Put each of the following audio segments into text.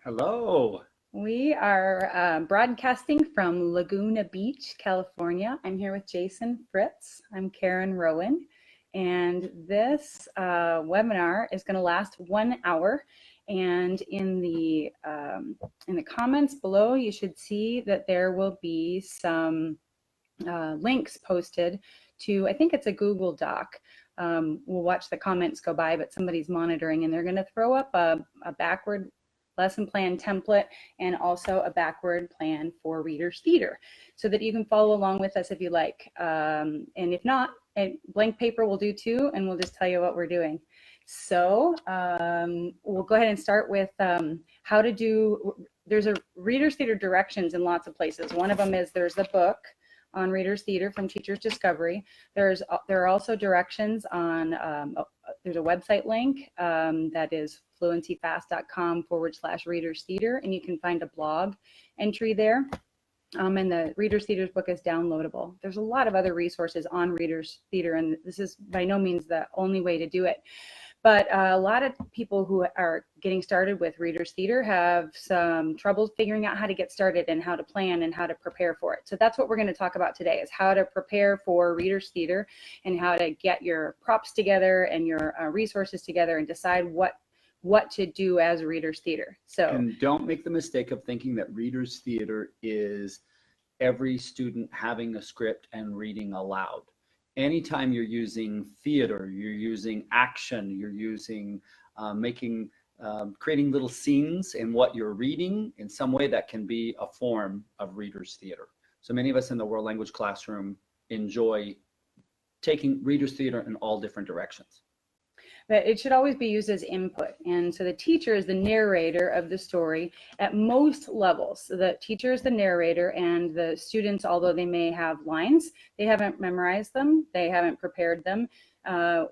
Hello. We are broadcasting from Laguna Beach, California. I'm here with Jason Fritze. I'm Karen Rowan. And this webinar is going to last 1 hour. And in the comments below, you should see that there will be some links posted to, I think it's a Google Doc. We'll watch the comments go by, but somebody's monitoring, and they're going to throw up a backward lesson plan template and also a backward plan for Reader's Theater so that you can follow along with us if you like. And if not, a blank paper will do too, and we'll just tell you what we're doing. So we'll go ahead and start with how to do, there's a Reader's Theater directions in lots of places. One of them is there's the book on Reader's Theater from Teacher's Discovery. There are also directions on, there's a website link that is fluencyfast.com/Reader's Theater, and you can find a blog entry there. And the Reader's Theater's book is downloadable. There's a lot of other resources on Reader's Theater, and this is by no means the only way to do it. But a lot of people who are getting started with Reader's Theater have some trouble figuring out how to get started and how to plan and how to prepare for it. So that's what we're going to talk about today, is how to prepare for Reader's Theater and how to get your props together and your resources together and decide what to do as Reader's Theater. So, and don't make the mistake of thinking that Reader's Theater is every student having a script and reading aloud. Anytime you're using theater, you're using action, you're using creating little scenes in what you're reading in some way, that can be a form of Reader's Theater. So many of us in the world language classroom enjoy taking Reader's Theater in all different directions. But it should always be used as input. And so the teacher is the narrator of the story at most levels. So the teacher is the narrator, and the students, although they may have lines, they haven't memorized them, they haven't prepared them.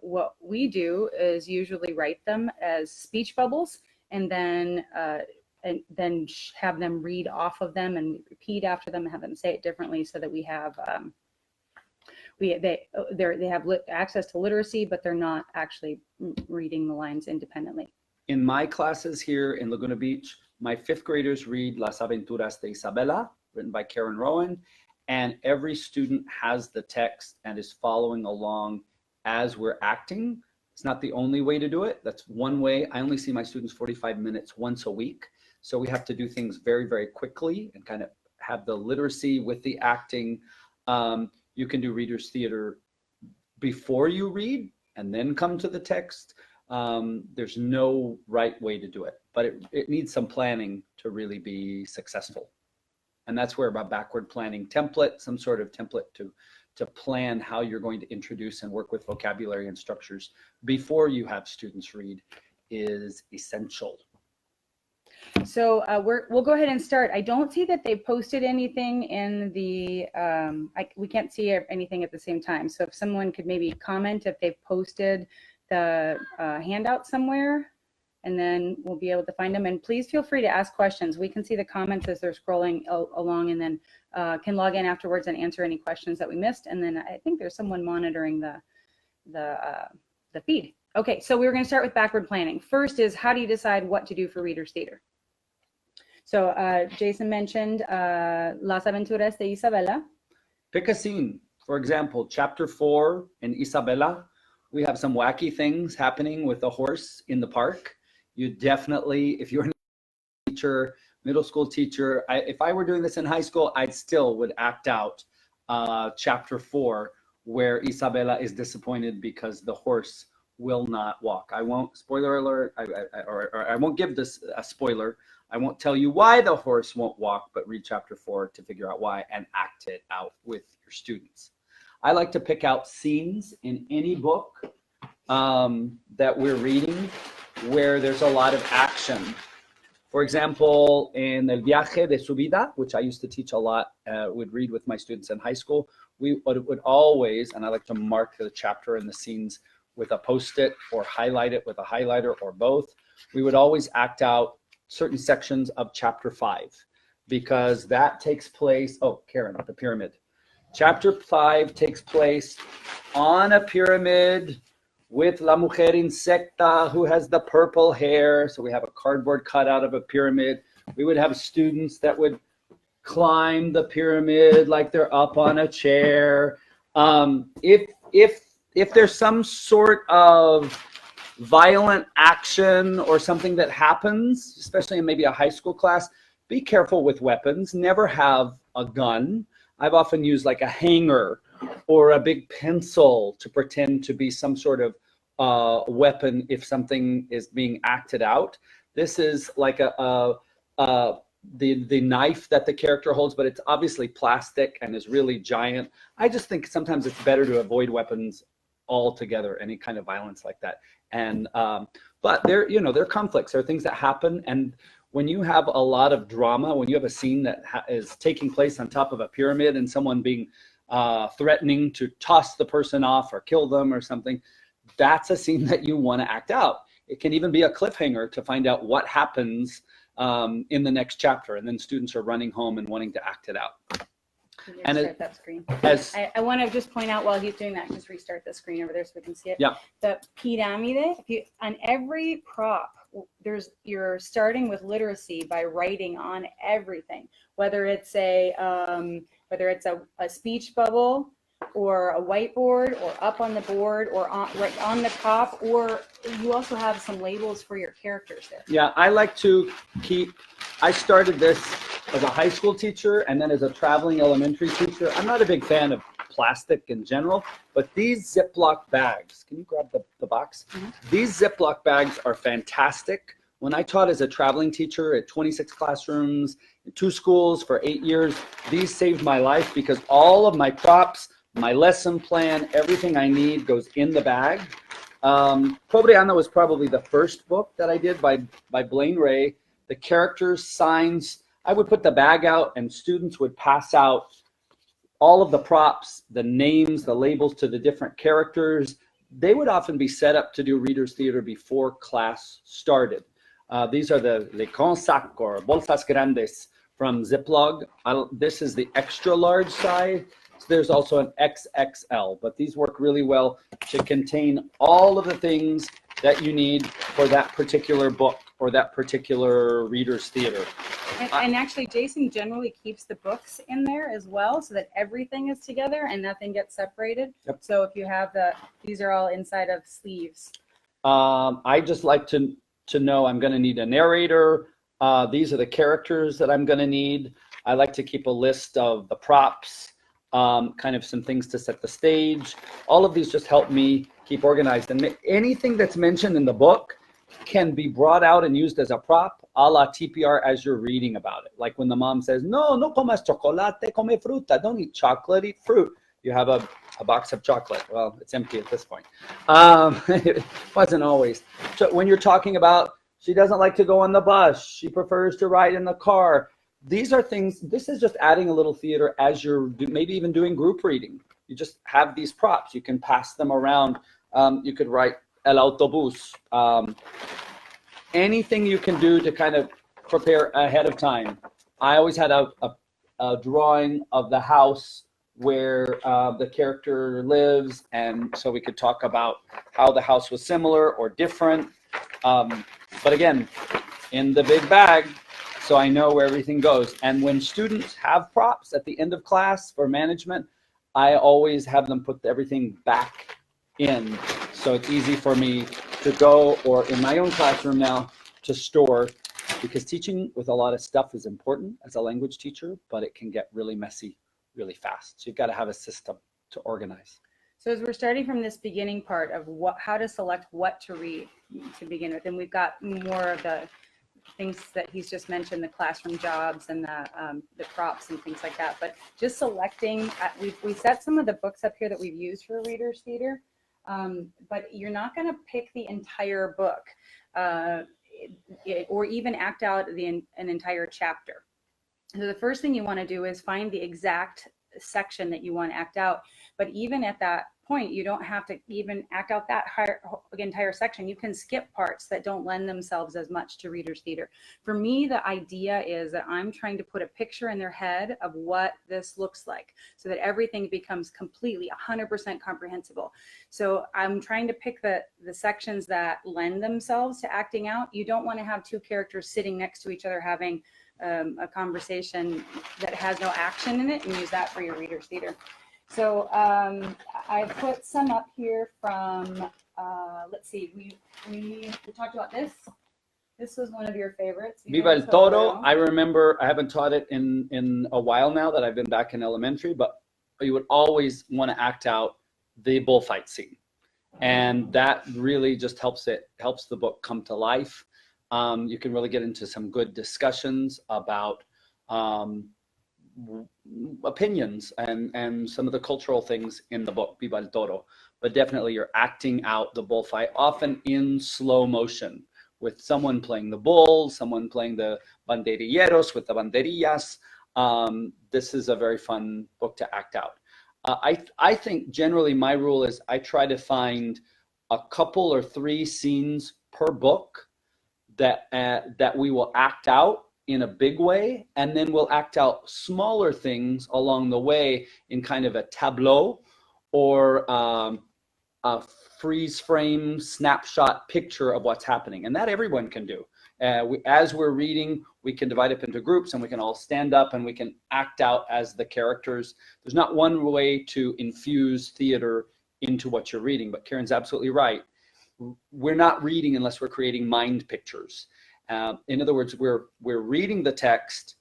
What we do is usually write them as speech bubbles, and then have them read off of them and repeat after them, and have them say it differently, so that we have they have access to literacy, but they're not actually reading the lines independently. In my classes here in Laguna Beach, my 5th graders read Las Aventuras de Isabela, written by Karen Rowan, and every student has the text and is following along as we're acting. It's not the only way to do it. That's one way. I only see my students 45 minutes once a week, so we have to do things very, very quickly and kind of have the literacy with the acting. You can do Reader's Theater before you read and then come to the text. There's no right way to do it, but it needs some planning to really be successful. And that's where a backward planning template, some sort of template to plan how you're going to introduce and work with vocabulary and structures before you have students read, is essential. So we'll go ahead and start. I don't see that they posted anything in the, we can't see anything at the same time. So if someone could maybe comment if they've posted the handout somewhere, and then we'll be able to find them. And please feel free to ask questions. We can see the comments as they're scrolling along, and then can log in afterwards and answer any questions that we missed. And then I think there's someone monitoring the feed. Okay, so we're going to start with backward planning. First is, how do you decide what to do for Reader's Theater? So Jason mentioned Las Aventuras de Isabela. Pick a scene. For example, chapter 4 in Isabela, we have some wacky things happening with a horse in the park. You definitely, if you're a teacher, middle school teacher, if I were doing this in high school, I still would act out chapter 4, where Isabela is disappointed because the horse will not walk. I won't, spoiler alert, I won't give this a spoiler. I won't tell you why the horse won't walk, but read chapter 4 to figure out why and act it out with your students. I like to pick out scenes in any book that we're reading where there's a lot of action. For example, in El Viaje de Su Vida, which I used to teach a lot, would read with my students in high school, we would always, and I like to mark the chapter and the scenes with a Post-it or highlight it with a highlighter or both. We would always act out certain sections of chapter 5, because that takes place, oh, Karen, the pyramid. Chapter 5 takes place on a pyramid with La Mujer Insecta, who has the purple hair. So we have a cardboard cutout of a pyramid. We would have students that would climb the pyramid like they're up on a chair. If there's some sort of violent action or something that happens, especially in maybe a high school class, be careful with weapons. Never have a gun. I've often used like a hanger or a big pencil to pretend to be some sort of weapon if something is being acted out. This is like the knife that the character holds, but it's obviously plastic and is really giant. I just think sometimes it's better to avoid weapons altogether, any kind of violence like that. And but there are conflicts, there are things that happen, and when you have a lot of drama, when you have a scene that is taking place on top of a pyramid and someone being threatening to toss the person off or kill them or something, that's a scene that you want to act out. It can even be a cliffhanger to find out what happens in the next chapter, and then students are running home and wanting to act it out. And restart that screen. I want to just point out while he's doing that, just restart the screen over there so we can see it. Yeah. The pyramide, on every prop, you're starting with literacy by writing on everything, whether it's a speech bubble or a whiteboard or up on the board or right on the top, or you also have some labels for your characters there. Yeah, I like to I started this as a high school teacher and then as a traveling elementary teacher. I'm not a big fan of plastic in general, but these Ziploc bags, can you grab the box? Mm-hmm. These Ziploc bags are fantastic. When I taught as a traveling teacher at 26 classrooms, 2 schools for 8 years, these saved my life because all of my props, my lesson plan, everything I need goes in the bag. Pobreana was probably the first book that I did by Blaine Ray. The characters, signs, I would put the bag out and students would pass out all of the props, the names, the labels to the different characters. They would often be set up to do readers theater before class started. These are the Les Grands Sacs or Bolsas Grandes from Ziploc. This is the extra large size. So there's also an XXL, but these work really well to contain all of the things that you need for that particular book or that particular reader's theater. And actually, Jason generally keeps the books in there as well so that everything is together and nothing gets separated. Yep. So if you have these are all inside of sleeves. I just like to know I'm going to need a narrator. These are the characters that I'm going to need. I like to keep a list of the props, kind of some things to set the stage. All of these just help me keep organized. And anything that's mentioned in the book can be brought out and used as a prop, a la TPR, as you're reading about it. Like when the mom says, no comas chocolate, come fruta. Don't eat chocolate, eat fruit. You have a box of chocolate. Well, it's empty at this point. It wasn't always. So when you're talking about she doesn't like to go on the bus, she prefers to ride in the car. These are things, this is just adding a little theater as you're maybe even doing group reading. You just have these props. You can pass them around. You could write el autobús. Anything you can do to kind of prepare ahead of time. I always had a drawing of the house where the character lives, and so we could talk about how the house was similar or different. But again, in the big bag, so I know where everything goes. And when students have props at the end of class for management, I always have them put everything back in. So it's easy for me to go, or in my own classroom now, to store, because teaching with a lot of stuff is important as a language teacher, but it can get really messy really fast. So you've got to have a system to organize. So as we're starting from this beginning part of how to select what to read to begin with, and we've got more of the things that he's just mentioned, the classroom jobs and the props and things like that, but just selecting, we set some of the books up here that we've used for readers theater, but you're not going to pick the entire book or even act out an entire chapter. So the first thing you want to do is find the exact section that you want to act out. But even at that point, you don't have to even act out that entire section. You can skip parts that don't lend themselves as much to readers' theater. For me, the idea is that I'm trying to put a picture in their head of what this looks like so that everything becomes completely 100% comprehensible. So I'm trying to pick the sections that lend themselves to acting out. You don't want to have two characters sitting next to each other having a conversation that has no action in it and use that for your readers' theater. So I put some up here from, let's see, we talked about this. This was one of your favorites. Viva el Toro. I remember, I haven't taught it in a while now that I've been back in elementary, but you would always want to act out the bullfight scene. And that really just helps the book come to life. You can really get into some good discussions about opinions and some of the cultural things in the book, Viva el Toro. But definitely you're acting out the bullfight, often in slow motion, with someone playing the bull, someone playing the banderilleros with the banderillas. This is a very fun book to act out. I think generally my rule is I try to find a couple or three scenes per book that we will act out in a big way, and then we'll act out smaller things along the way in kind of a tableau or a freeze frame snapshot picture of what's happening. And that everyone can do. As we're reading, we can divide up into groups and we can all stand up and we can act out as the characters. There's not one way to infuse theater into what you're reading, but Karen's absolutely right. We're not reading unless we're creating mind pictures. In other words, we're reading the text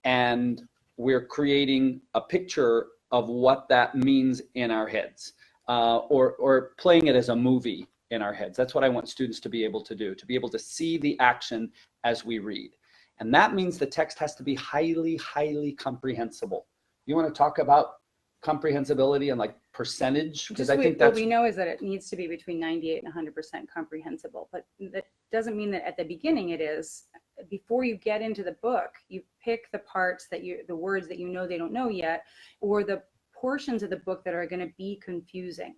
and we're creating a picture of what that means in our heads, or playing it as a movie in our heads. That's what I want students to be able to do, to be able to see the action as we read. And that means the text has to be highly, highly comprehensible. You want to talk about comprehensibility and like percentage? Because I think that's what we know is that it needs to be between 98 and 100% comprehensible, but that doesn't mean that at the beginning it is. Before you get into the book, you pick the parts the words that you know they don't know yet, or the portions of the book that are going to be confusing.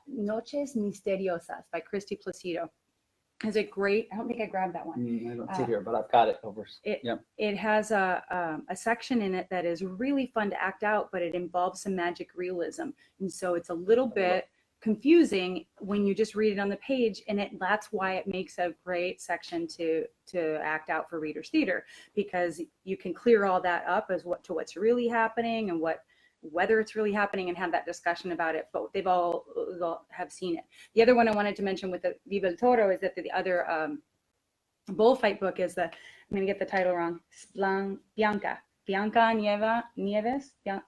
Noches Misteriosas by Christy Placido is a great, I don't think I grabbed that one. I don't see here, but I've got it over. It has a section in it that is really fun to act out, but it involves some magic realism. And so it's a little bit confusing when you just read it on the page, and that's why it makes a great section to act out for readers' theater, because you can clear all that up as to what's really happening and whether it's really happening, and have that discussion about it, but they've all have seen it. The other one I wanted to mention with the Viva el Toro is that the other bullfight book is I'm going to get the title wrong, Bianca Nieves y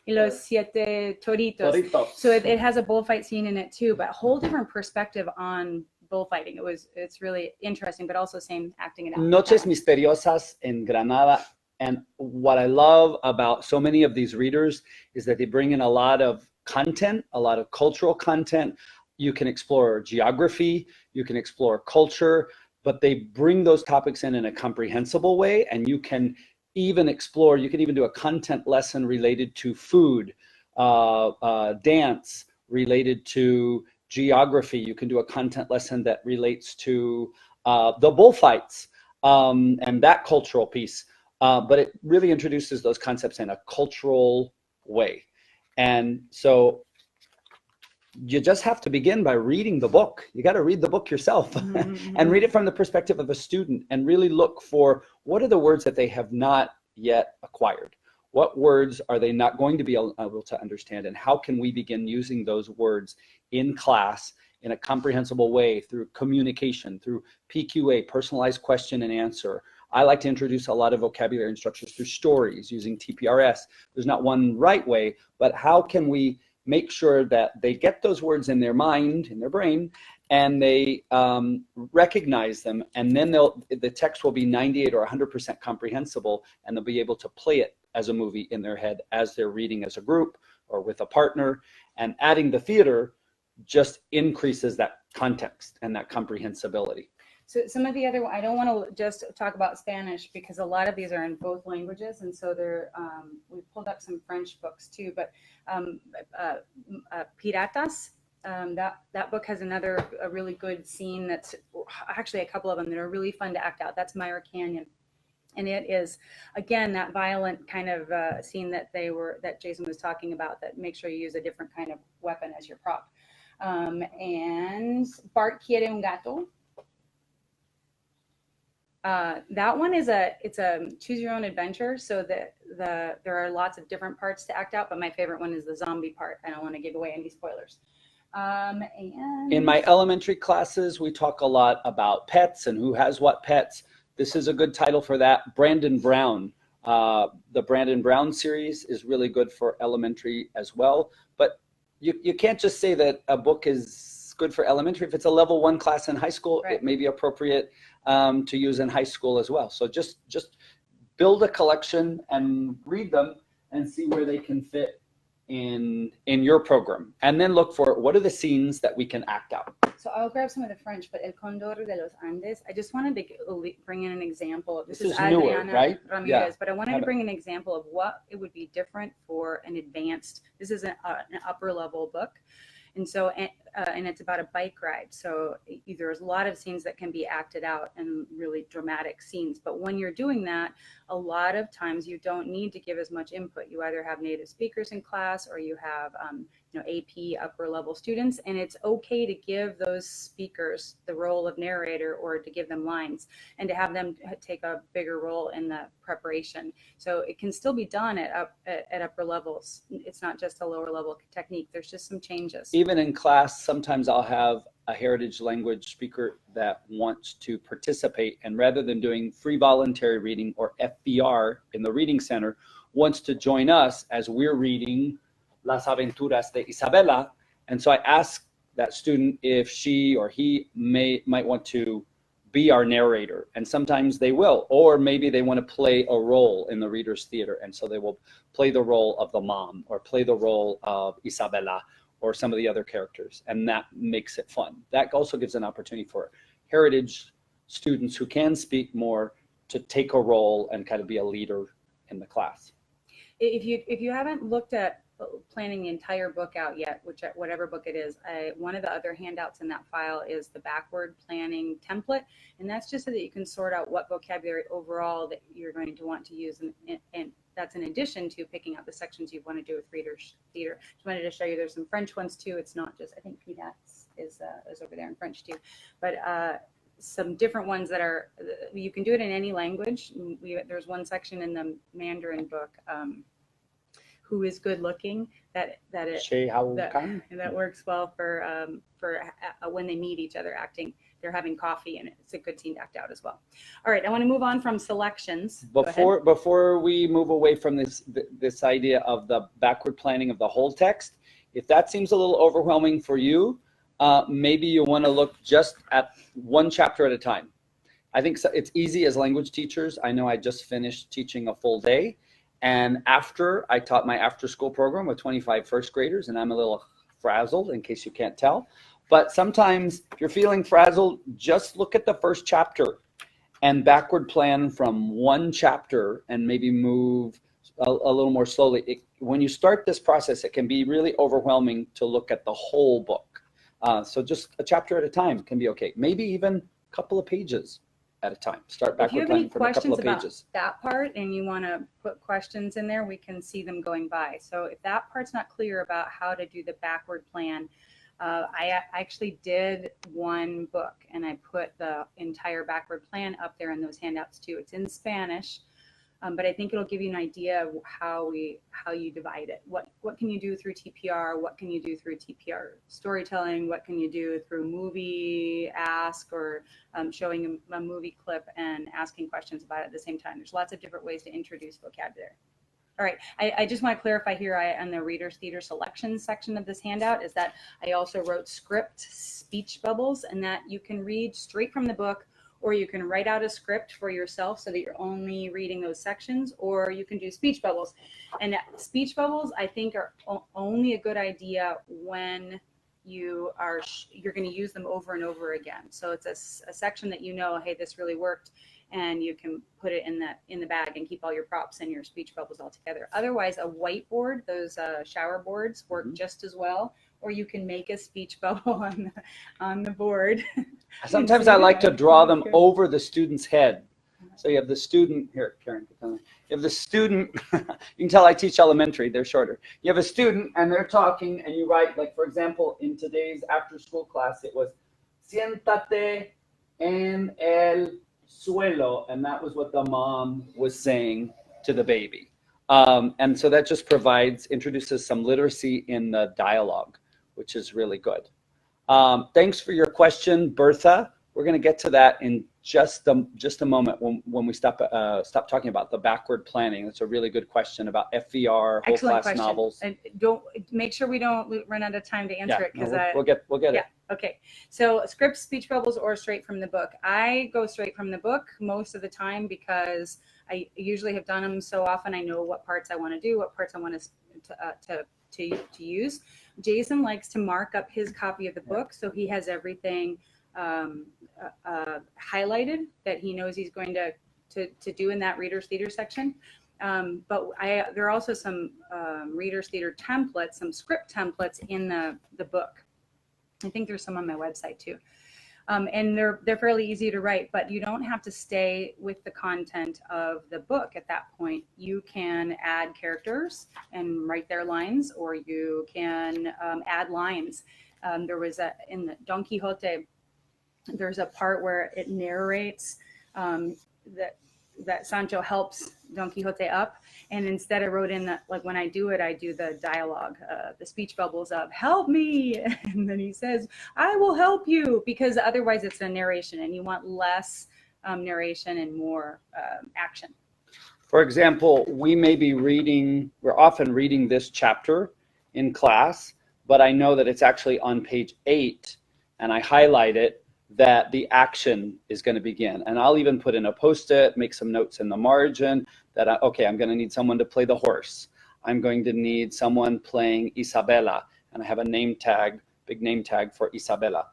los siete toritos. So it has a bullfight scene in it too, but a whole different perspective on bullfighting. It's really interesting, but also same acting it out. Noches Misteriosas en Granada. And what I love about so many of these readers is that they bring in a lot of content, a lot of cultural content. You can explore geography, you can explore culture, but they bring those topics in a comprehensible way. And you can even do a content lesson related to food, dance, related to geography. You can do a content lesson that relates to the bullfights and that cultural piece. But it really introduces those concepts in a cultural way. And so you just have to begin by reading the book. You got to read the book yourself and read it from the perspective of a student, and really look for what are the words that they have not yet acquired. What words are they not going to be able to understand, and how can we begin using those words in class in a comprehensible way through communication, through PQA, personalized question and answer. I like to introduce a lot of vocabulary instructions through stories using TPRS. There's not one right way, but how can we make sure that they get those words in their mind, in their brain, and they recognize them, and then the text will be 98 or 100% comprehensible, and they'll be able to play it as a movie in their head as they're reading as a group or with a partner. And adding the theater just increases that context and that comprehensibility. So some of the other, I don't want to just talk about Spanish because a lot of these are in both languages, and so they're we pulled up some French books too. But Piratas, that book has a really good scene that's actually a couple of them that are really fun to act out. That's Myra Canyon. And it is, again, that violent kind of scene that Jason was talking about, that make sure you use a different kind of weapon as your prop. And Bart quiere un gato. That one is it's a choose your own adventure. So there are lots of different parts to act out, but my favorite one is the zombie part. I don't want to give away any spoilers. And in my elementary classes, we talk a lot about pets and who has what pets. This is a good title for that. Brandon Brown. The Brandon Brown series is really good for elementary as well. But you can't just say that a book is good for elementary. If it's a level 1 class in high school, right, it may be appropriate to use in high school as well. So just build a collection and read them and see where they can fit in your program, and then look for what are the scenes that we can act out. So I'll grab some of the French, but El Condor de los Andes, I just wanted to bring in an example. This is newer, Adriana right? Ramirez, yeah. But I wanted to bring an example of what it would be different for an advanced, this is an upper level book. And so, and it's about a bike ride. So there's a lot of scenes that can be acted out and really dramatic scenes. But when you're doing that, a lot of times you don't need to give as much input. You either have native speakers in class or you have AP upper level students, and it's okay to give those speakers the role of narrator or to give them lines and to have them take a bigger role in the preparation. So it can still be done at upper levels. It's not just a lower level technique. There's just some changes. Even in class, sometimes I'll have a heritage language speaker that wants to participate, and rather than doing free voluntary reading or FVR in the reading center, wants to join us as we're reading Las Aventuras de Isabela. And so I ask that student if she or he might want to be our narrator, and sometimes they will, or maybe they want to play a role in the reader's theater, and so they will play the role of the mom or play the role of Isabela or some of the other characters, and that makes it fun. That also gives an opportunity for heritage students who can speak more to take a role and kind of be a leader in the class. If you haven't looked at planning the entire book out yet, whatever book it is, one of the other handouts in that file is the backward planning template, and that's just so that you can sort out what vocabulary overall that you're going to want to use, and that's in addition to picking out the sections you want to do with readers theater. Just wanted to show you there's some French ones too. It's not just, I think PDAX is over there in French too, but some different ones that are, you can do it in any language. There's one section in the Mandarin book, who is good looking, that works well for when they meet each other acting. They're having coffee, and it's a good scene to act out as well. All right, I want to move on from selections. Before we move away from this idea of the backward planning of the whole text, if that seems a little overwhelming for you, maybe you want to look just at one chapter at a time. I think it's easy as language teachers. I know I just finished teaching a full day, and after I taught my after school program with 25 first graders, and I'm a little frazzled in case you can't tell. But sometimes if you're feeling frazzled, just look at the first chapter and backward plan from one chapter and maybe move a little more slowly. When you start this process, it can be really overwhelming to look at the whole book. So just a chapter at a time can be okay. Maybe even a couple of pages at a time. Start backward planning from a couple of pages. If you have any questions about that part and you want to put questions in there, we can see them going by. So if that part's not clear about how to do the backward plan, I actually did one book and I put the entire backward plan up there in those handouts too. It's in Spanish, but I think it'll give you an idea of how you divide it. What can you do through TPR? What can you do through TPR storytelling? What can you do through movie ask or showing a movie clip and asking questions about it at the same time? There's lots of different ways to introduce vocabulary. All right, I just want to clarify here on the Reader's Theater selections section of this handout is that I also wrote script speech bubbles, and that you can read straight from the book, or you can write out a script for yourself so that you're only reading those sections, or you can do speech bubbles. And speech bubbles, I think, are only a good idea when you're going to use them over and over again. So it's a section that hey, this really worked, and you can put it in the bag and keep all your props and your speech bubbles all together. Otherwise, a whiteboard, those shower boards, work just as well. Or you can make a speech bubble on the board. Sometimes I like to draw them over the student's head. So you have the student here, Karen. You have the student. You can tell I teach elementary. They're shorter. You have a student, and they're talking, and you write, like, for example, in today's after-school class, it was siéntate en el suelo, and that was what the mom was saying to the baby. And so that just introduces some literacy in the dialogue, which is really good. Thanks for your question, Bertha. We're going to get to that in just a moment when we stop talking about the backward planning. That's a really good question about FVR, whole Excellent class question. novels. And make sure we don't run out of time to answer it, because we'll get it. Okay. So scripts, speech bubbles, or straight from the book. I go straight from the book most of the time because I usually have done them so often. I know what parts I want to do, what parts I want to use. Jason likes to mark up his copy of the book, so he has everything highlighted that he knows he's going to do in that Reader's Theater section. But there are also some Reader's Theater templates, some script templates in the book. I think there's some on my website too. And they're fairly easy to write, but you don't have to stay with the content of the book at that point. You can add characters and write their lines, or you can add lines. There was in the Don Quixote, there's a part where it narrates that Sancho helps Don Quixote up, and instead I wrote in that, like, when I do the dialogue, the speech bubbles of "help me," and then he says, "I will help you," because otherwise it's a narration, and you want less narration and more action. For example, we're often reading this chapter in class, but I know that it's actually on page 8, and I highlight it, that the action is going to begin. And I'll even put in a Post-it, make some notes in the margin that, I'm going to need someone to play the horse. I'm going to need someone playing Isabella, and I have a name tag, big name tag for Isabella.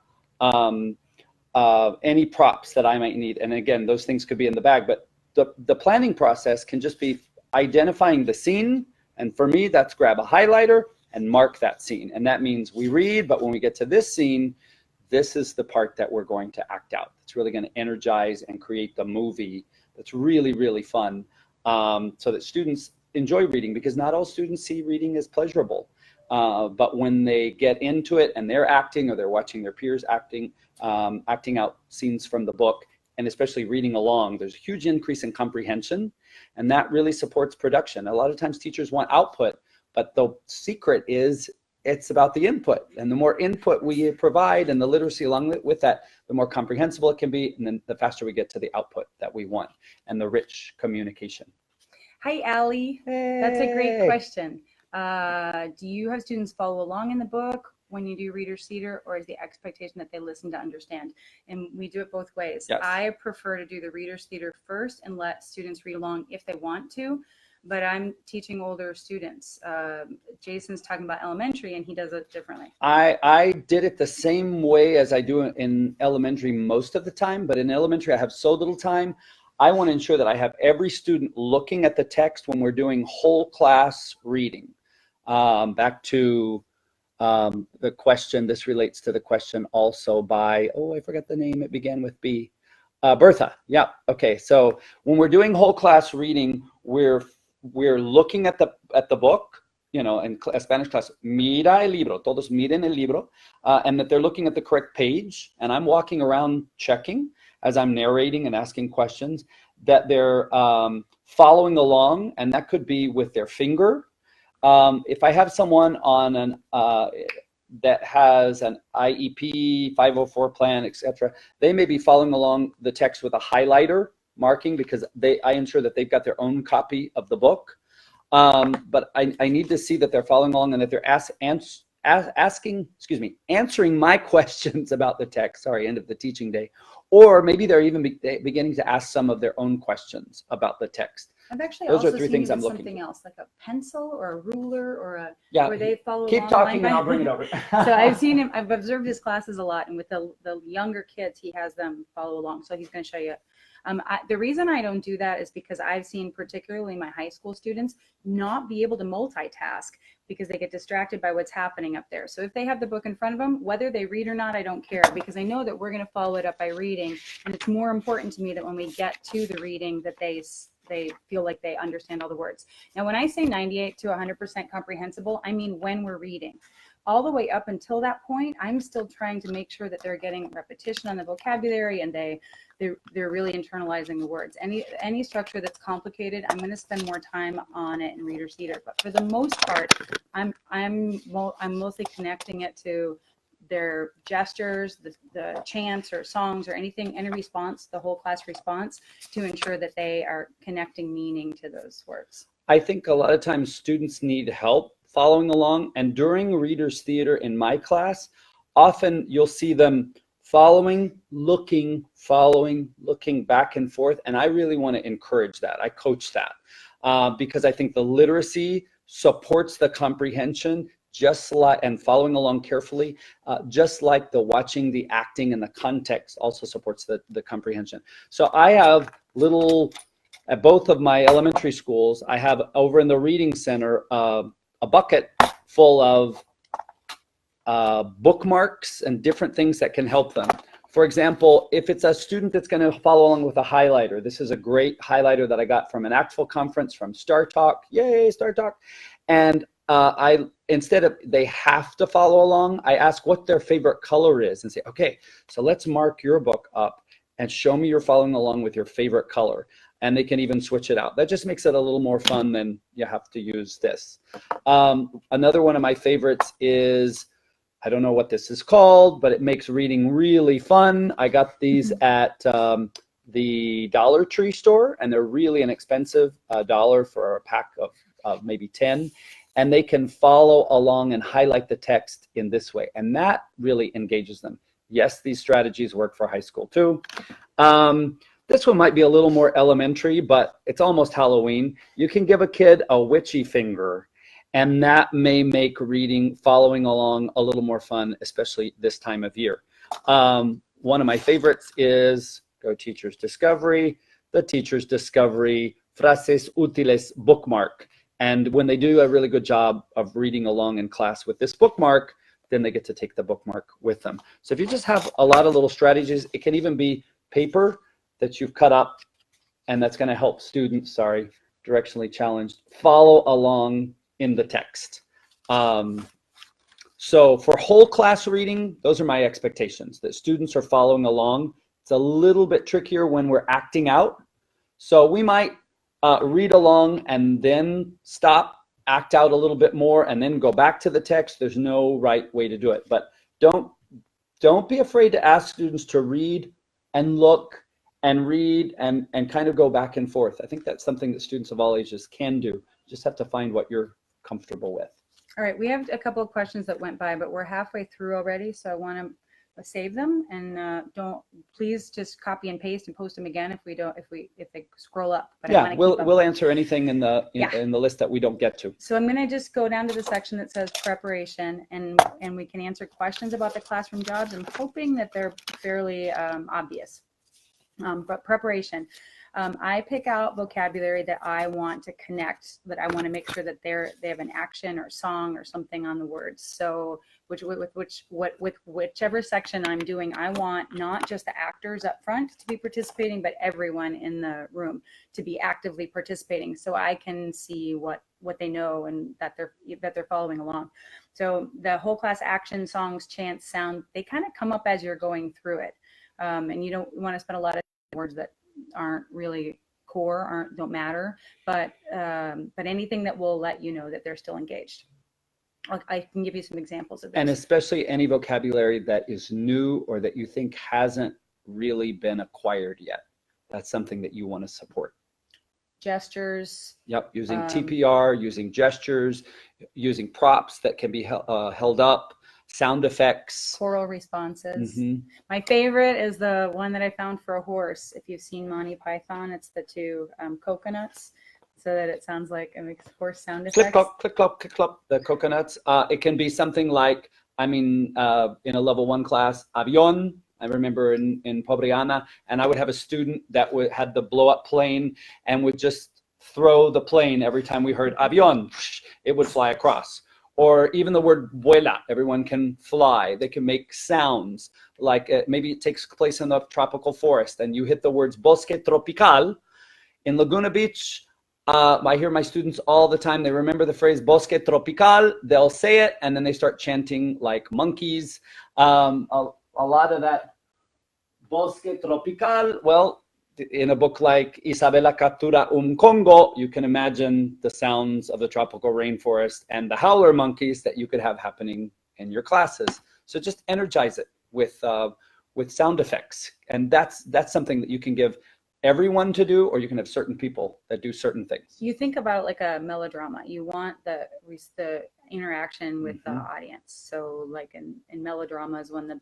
Any props that I might need. And again, those things could be in the bag, but the planning process can just be identifying the scene. And for me, that's grab a highlighter and mark that scene. And that means we read, but when we get to this scene, this is the part that we're going to act out. It's really going to energize and create the movie that's really, really fun, so that students enjoy reading, because not all students see reading as pleasurable. But when they get into it and they're acting, or they're watching their peers acting out scenes from the book, and especially reading along, there's a huge increase in comprehension, and that really supports production. A lot of times teachers want output, but the secret is it's about the input, and the more input we provide and the literacy along with that, the more comprehensible it can be, and then the faster we get to the output that we want and the rich communication. Hi, Allie. Hey. That's a great question. Do you have students follow along in the book when you do Reader's Theater, or is the expectation that they listen to understand? And we do it both ways. Yes. I prefer to do the Reader's Theater first and let students read along if they want to. But I'm teaching older students. Jason's talking about elementary, and he does it differently. I did it the same way as I do in elementary most of the time, but in elementary I have so little time. I want to ensure that I have every student looking at the text when we're doing whole class reading. Back to the question, this relates to the question also by, I forgot the name, it began with B. Bertha, yeah, okay. So when we're doing whole class reading, we're looking at the book, in Spanish class, mira el libro, todos miren el libro, and that they're looking at the correct page, and I'm walking around checking as I'm narrating and asking questions, that they're following along, and that could be with their finger. If I have someone on that has an IEP, 504 plan, etc., they may be following along the text with a highlighter marking, because I ensure that they've got their own copy of the book. But I need to see that they're following along and that they're answering my questions about the text. Sorry, end of the teaching day. Or maybe they're even beginning to ask some of their own questions about the text. I've actually Those are also three seen things you I'm with looking something for. else, like a pencil or a ruler or a, Yeah. where they follow Keep along talking line and by- I'll bring it over. So I've seen him, I've observed his classes a lot, and with the younger kids, he has them follow along. So he's going to show you. The reason I don't do that is because I've seen particularly my high school students not be able to multitask because they get distracted by what's happening up there. So if they have the book in front of them, whether they read or not, I don't care, because I know that we're going to follow it up by reading. And it's more important to me that when we get to the reading that they feel like they understand all the words. Now, when I say 98 to 100% comprehensible, I mean when we're reading. All the way up until that point, I'm still trying to make sure that they're getting repetition on the vocabulary and they're really internalizing the words. Any structure that's complicated, I'm going to spend more time on it in Reader's Theater. But for the most part, I'm mostly connecting it to their gestures, the chants or songs or anything, any response, the whole class response, to ensure that they are connecting meaning to those words. I think a lot of times students need help following along, and during Reader's Theater in my class, often you'll see them following, looking back and forth, and I really want to encourage that. I coach that because I think the literacy supports the comprehension, just like, and following along carefully, just like the watching, the acting, and the context also supports the comprehension. So I have little, at both of my elementary schools, I have over in the reading center a bucket full of bookmarks and different things that can help them. For example, if it's a student that's going to follow along with a highlighter, this is a great highlighter that I got from an ACTFL conference from Star Talk. Yay, Star Talk. And instead of they have to follow along, I ask what their favorite color is and say, okay, so let's mark your book up and show me you're following along with your favorite color. And they can even switch it out. That just makes it a little more fun than you have to use this. Another one of my favorites is, I don't know what this is called, but it makes reading really fun. I got these at the Dollar Tree store, and they're really inexpensive, $1 for a pack of maybe 10. And they can follow along and highlight the text in this way. And that really engages them. Yes, these strategies work for high school too. This one might be a little more elementary, but it's almost Halloween. You can give a kid a witchy finger, and that may make reading, following along, a little more fun, especially this time of year. One of my favorites is Go Teacher's Discovery, the Teacher's Discovery Frases Útiles bookmark. And when they do a really good job of reading along in class with this bookmark, then they get to take the bookmark with them. So if you just have a lot of little strategies, it can even be paper that you've cut up, and that's going to help students, directionally challenged, follow along in the text. So for whole class reading, those are my expectations, that students are following along. It's a little bit trickier when we're acting out. So we might read along and then stop, act out a little bit more, and then go back to the text. There's no right way to do it. But don't be afraid to ask students to read and look and read and kind of go back and forth. I think that's something that students of all ages can do. Just have to find what you're comfortable with. All right, we have a couple of questions that went by, but we're halfway through already, so I want to save them, and please just copy and paste and post them again if they scroll up. But yeah, we'll answer anything in the list that we don't get to. So I'm going to just go down to the section that says preparation, and we can answer questions about the classroom jobs. I'm hoping that they're fairly obvious. But preparation, I pick out vocabulary that I want to connect, that I want to make sure that they have an action or song or something on the words. So with whichever section I'm doing, I want not just the actors up front to be participating, but everyone in the room to be actively participating, so I can see what they know and that they're following along. So the whole class action, songs, chants, sound, they kind of come up as you're going through it, and you don't want to spend a lot of words that aren't really core, don't matter, but anything that will let you know that they're still engaged. I can give you some examples of this. And especially any vocabulary that is new or that you think hasn't really been acquired yet. That's something that you want to support. Gestures. Yep, using TPR, using gestures, using props that can be held up, sound effects. Choral responses. Mm-hmm. My favorite is the one that I found for a horse. If you've seen Monty Python, it's the two coconuts. so that it sounds like it makes horse sound effects? Click, clop, click, clop, click, clop, the coconuts. It can be something like, in a level 1 class, avión. I remember in Pobriana, and I would have a student that had the blow up plane and would just throw the plane every time we heard avión. It would fly across. Or even the word vuela, everyone can fly. They can make sounds, like maybe it takes place in the tropical forest and you hit the words bosque tropical. In Laguna Beach, I hear my students all the time, they remember the phrase bosque tropical, they'll say it, and then they start chanting like monkeys. A lot of that bosque tropical, well, in a book like Isabella Captura Congo, you can imagine the sounds of the tropical rainforest and the howler monkeys that you could have happening in your classes. So just energize it with sound effects. And that's something that you can give everyone to do, or you can have certain people that do certain things. You think about it like a melodrama. You want the interaction with the audience. So like in melodramas, when the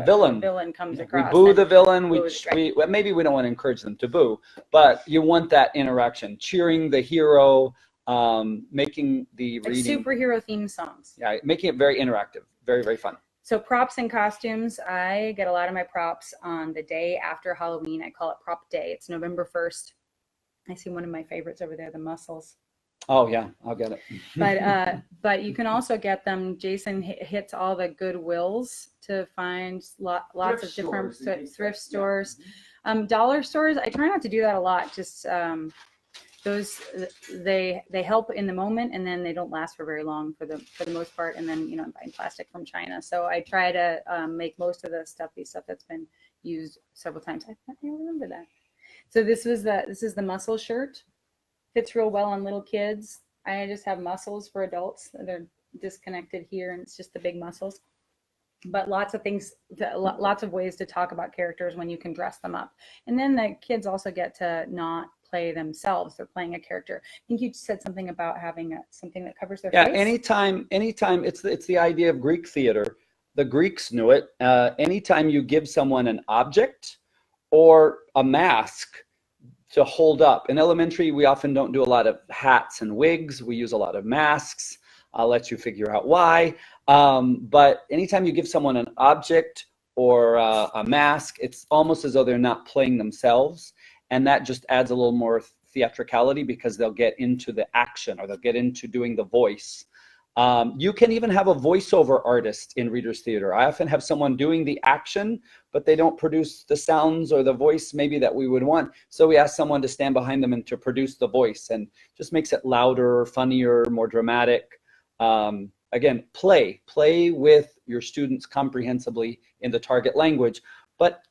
villain comes across, we boo the villain. Maybe we don't want to encourage them to boo, but you want that interaction, cheering the hero, making the like reading superhero theme songs. Yeah, making it very interactive, very, very fun. So props and costumes, I get a lot of my props on the day after Halloween. I call it prop day. It's November 1st. I see one of my favorites over there, the mussels. Oh yeah, I'll get it. But you can also get them. Jason hits all the Goodwills to find lots of different thrift stores. Dollar stores, I try not to do that a lot. Just those, they help in the moment, and then they don't last for very long for the most part. And then I'm buying plastic from China, so I try to make most of the stuff that's been used several times. I remember that. So this is the muscle shirt. Fits real well on little kids. I just have muscles for adults. They're disconnected here, and it's just the big muscles. But lots of things, lots of ways to talk about characters when you can dress them up. And then the kids also get to not play themselves. They're playing a character. I think you said something about having something that covers their face. Yeah, anytime it's the idea of Greek theater. The Greeks knew it. Anytime you give someone an object or a mask to hold up. In elementary, we often don't do a lot of hats and wigs. We use a lot of masks. I'll let you figure out why. But anytime you give someone an object or a mask, it's almost as though they're not playing themselves. And that just adds a little more theatricality because they'll get into the action, or they'll get into doing the voice. You can even have a voiceover artist in Reader's Theater. I often have someone doing the action, but they don't produce the sounds or the voice maybe that we would want. So we ask someone to stand behind them and to produce the voice, and just makes it louder, funnier, more dramatic. Again, play with your students comprehensibly in the target language, but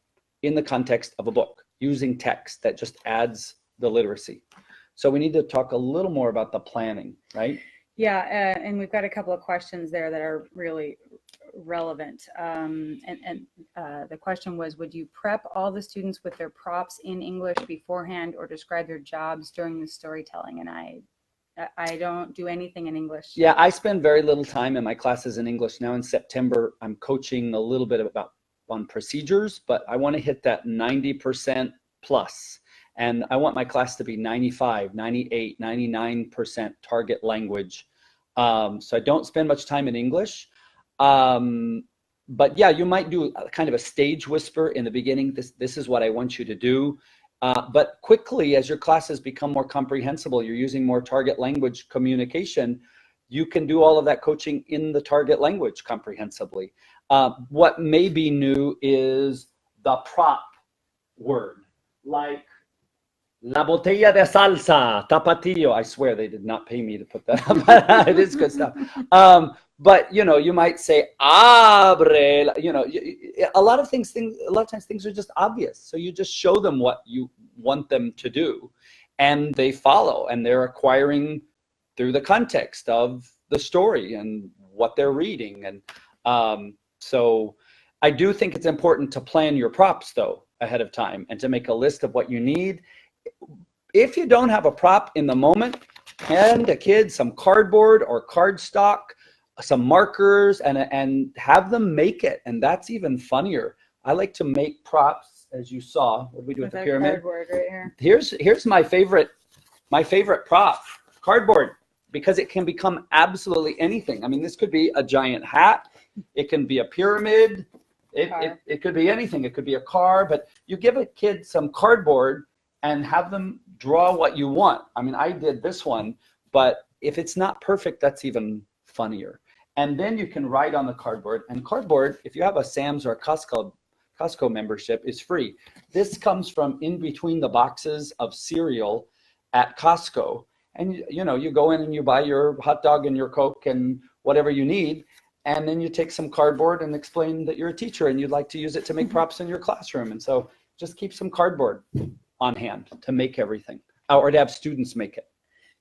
in the context of a book, using text that just adds the literacy. So we need to talk a little more about the planning, right? Yeah, and we've got a couple of questions there that are really relevant. The question was, would you prep all the students with their props in English beforehand, or describe their jobs during the storytelling? And I don't do anything in English. Yeah, I spend very little time in my classes in English. Now in September, I'm coaching a little bit on procedures, but I want to hit that 90% plus. And I want my class to be 95, 98, 99% target language. So I don't spend much time in English. But yeah, you might do kind of a stage whisper in the beginning. This is what I want you to do. But quickly, as your classes become more comprehensible, you're using more target language communication, you can do all of that coaching in the target language comprehensibly. What may be new is the prop word, like La botella de salsa, tapatio. I swear they did not pay me to put that up. It is good stuff. But you might say abre. A lot of times things are just obvious. So you just show them what you want them to do, and they follow, and they're acquiring through the context of the story and what they're reading. And so I do think it's important to plan your props though ahead of time, and to make a list of what you need. If you don't have a prop in the moment, hand a kid some cardboard or cardstock, some markers, and have them make it. And that's even funnier. I like to make props, as you saw. What did we do with the pyramid? Cardboard right here. Here's my favorite My favorite prop, cardboard, because it can become absolutely anything. I mean, this could be a giant hat. It can be a pyramid. It could be anything. It could be a car, but you give a kid some cardboard and have them draw what you want. I mean, I did this one, but if it's not perfect, that's even funnier. And then you can write on the cardboard. And cardboard, if you have a Sam's or a Costco membership, is free. This comes from in between the boxes of cereal at Costco. And you know, you go in and you buy your hot dog and your Coke and whatever you need. And then you take some cardboard and explain that you're a teacher and you'd like to use it to make props in your classroom. And so just keep some cardboard on hand to make everything, or to have students make it.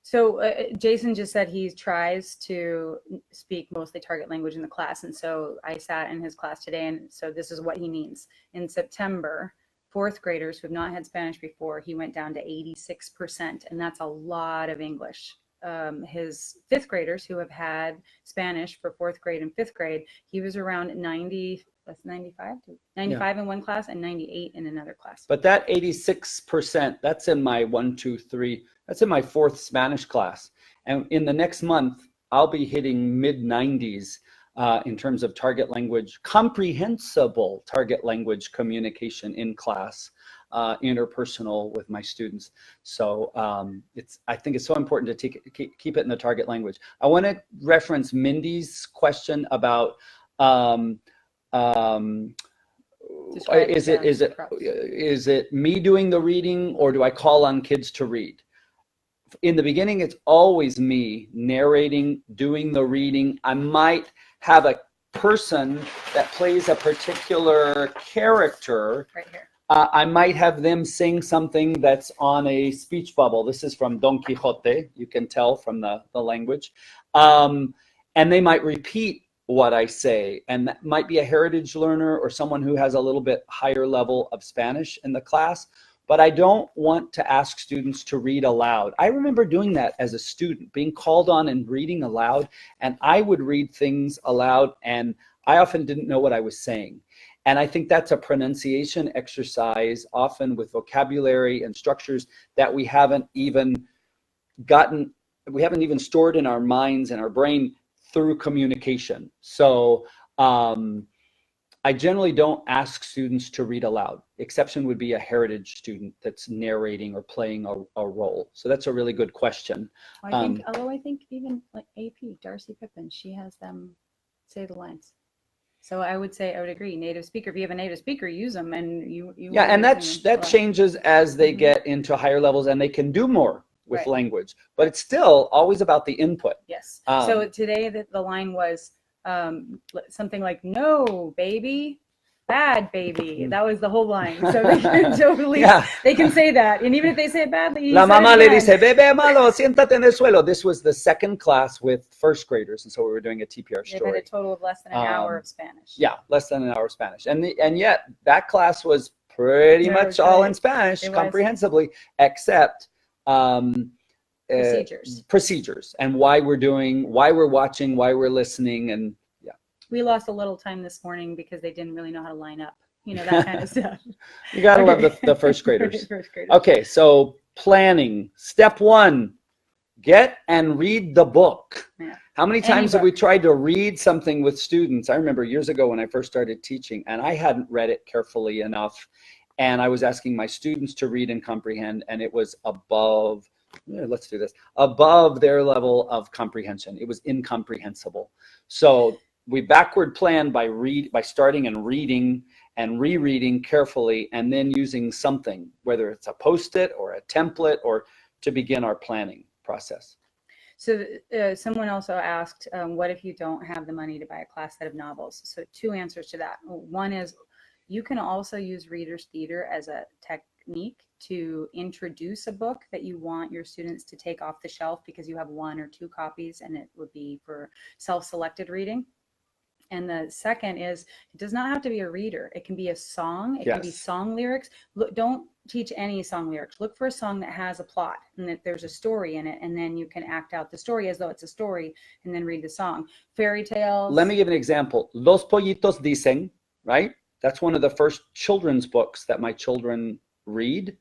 So Jason just said he tries to speak mostly target language in the class. And so I sat in his class today, and so this is what he means. In September, fourth graders who have not had Spanish before, he went down to 86%, and that's a lot of English. His fifth graders who have had Spanish for fourth grade and fifth grade, he was around 90, that's 95 in one class and 98 in another class. But that 86%, that's in my 1, 2, 3, that's in my fourth Spanish class. And in the next month, I'll be hitting mid-90s in terms of target language, comprehensible target language communication in class, interpersonal with my students. So I think it's so important to keep it in the target language. I want to reference Mindy's question about is it me doing the reading, or do I call on kids to read? In the beginning, it's always me narrating, doing the reading. I might have a person that plays a particular character. Right here. I might have them sing something that's on a speech bubble. This is from Don Quixote. You can tell from the language. And they might repeat what I say. And that might be a heritage learner or someone who has a little bit higher level of Spanish in the class. But I don't want to ask students to read aloud. I remember doing that as a student, being called on and reading aloud. And I would read things aloud, and I often didn't know what I was saying. And I think that's a pronunciation exercise, often with vocabulary and structures that we haven't even stored in our minds and our brain through communication. So I generally don't ask students to read aloud. Exception would be a heritage student that's narrating or playing a role. So that's a really good question. Although I think even like AP, Darcy Pippin, she has them say the lines. So I would agree. Native speaker. If you have a native speaker, use them, and you. Yeah, and that changes as they get into higher levels, and they can do more with language. But it's still always about the input. Yes. So today the line was something like, "No, baby, bad baby." That was the whole line. So they can totally, they can say that, and even if they say it badly, La mamá le dice, "Bebé malo, siéntate en el suelo." This was the second class with first graders, and so we were doing a TPR story. They had a total of less than an hour of Spanish. Yeah, less than an hour of Spanish, and yet that class was pretty much all in Spanish, comprehensively, except procedures and why we're watching, why we're listening. And we lost a little time this morning because they didn't really know how to line up, that kind of stuff. You gotta love the first graders. Okay, so planning. Step 1, get and read the book. How many times have we tried to read something with students? I remember years ago when I first started teaching, and I hadn't read it carefully enough, and I was asking my students to read and comprehend, and it was above their level of comprehension. It was incomprehensible. So we backward plan by starting and reading and rereading carefully, and then using something, whether it's a Post-it or a template, or to begin our planning process. So someone also asked, what if you don't have the money to buy a class set of novels? So 2 answers to that. One is, you can also use Reader's Theater as a technique to introduce a book that you want your students to take off the shelf because you have 1 or 2 copies, and it would be for self-selected reading. And the second is, it does not have to be a reader. It can be a song. It can be song lyrics. Look, don't teach any song lyrics. Look for a song that has a plot and that there's a story in it, and then you can act out the story as though it's a story, and then read the song. Fairy tales. Let me give an example. Los pollitos dicen, right? That's one of the first children's books that my children read.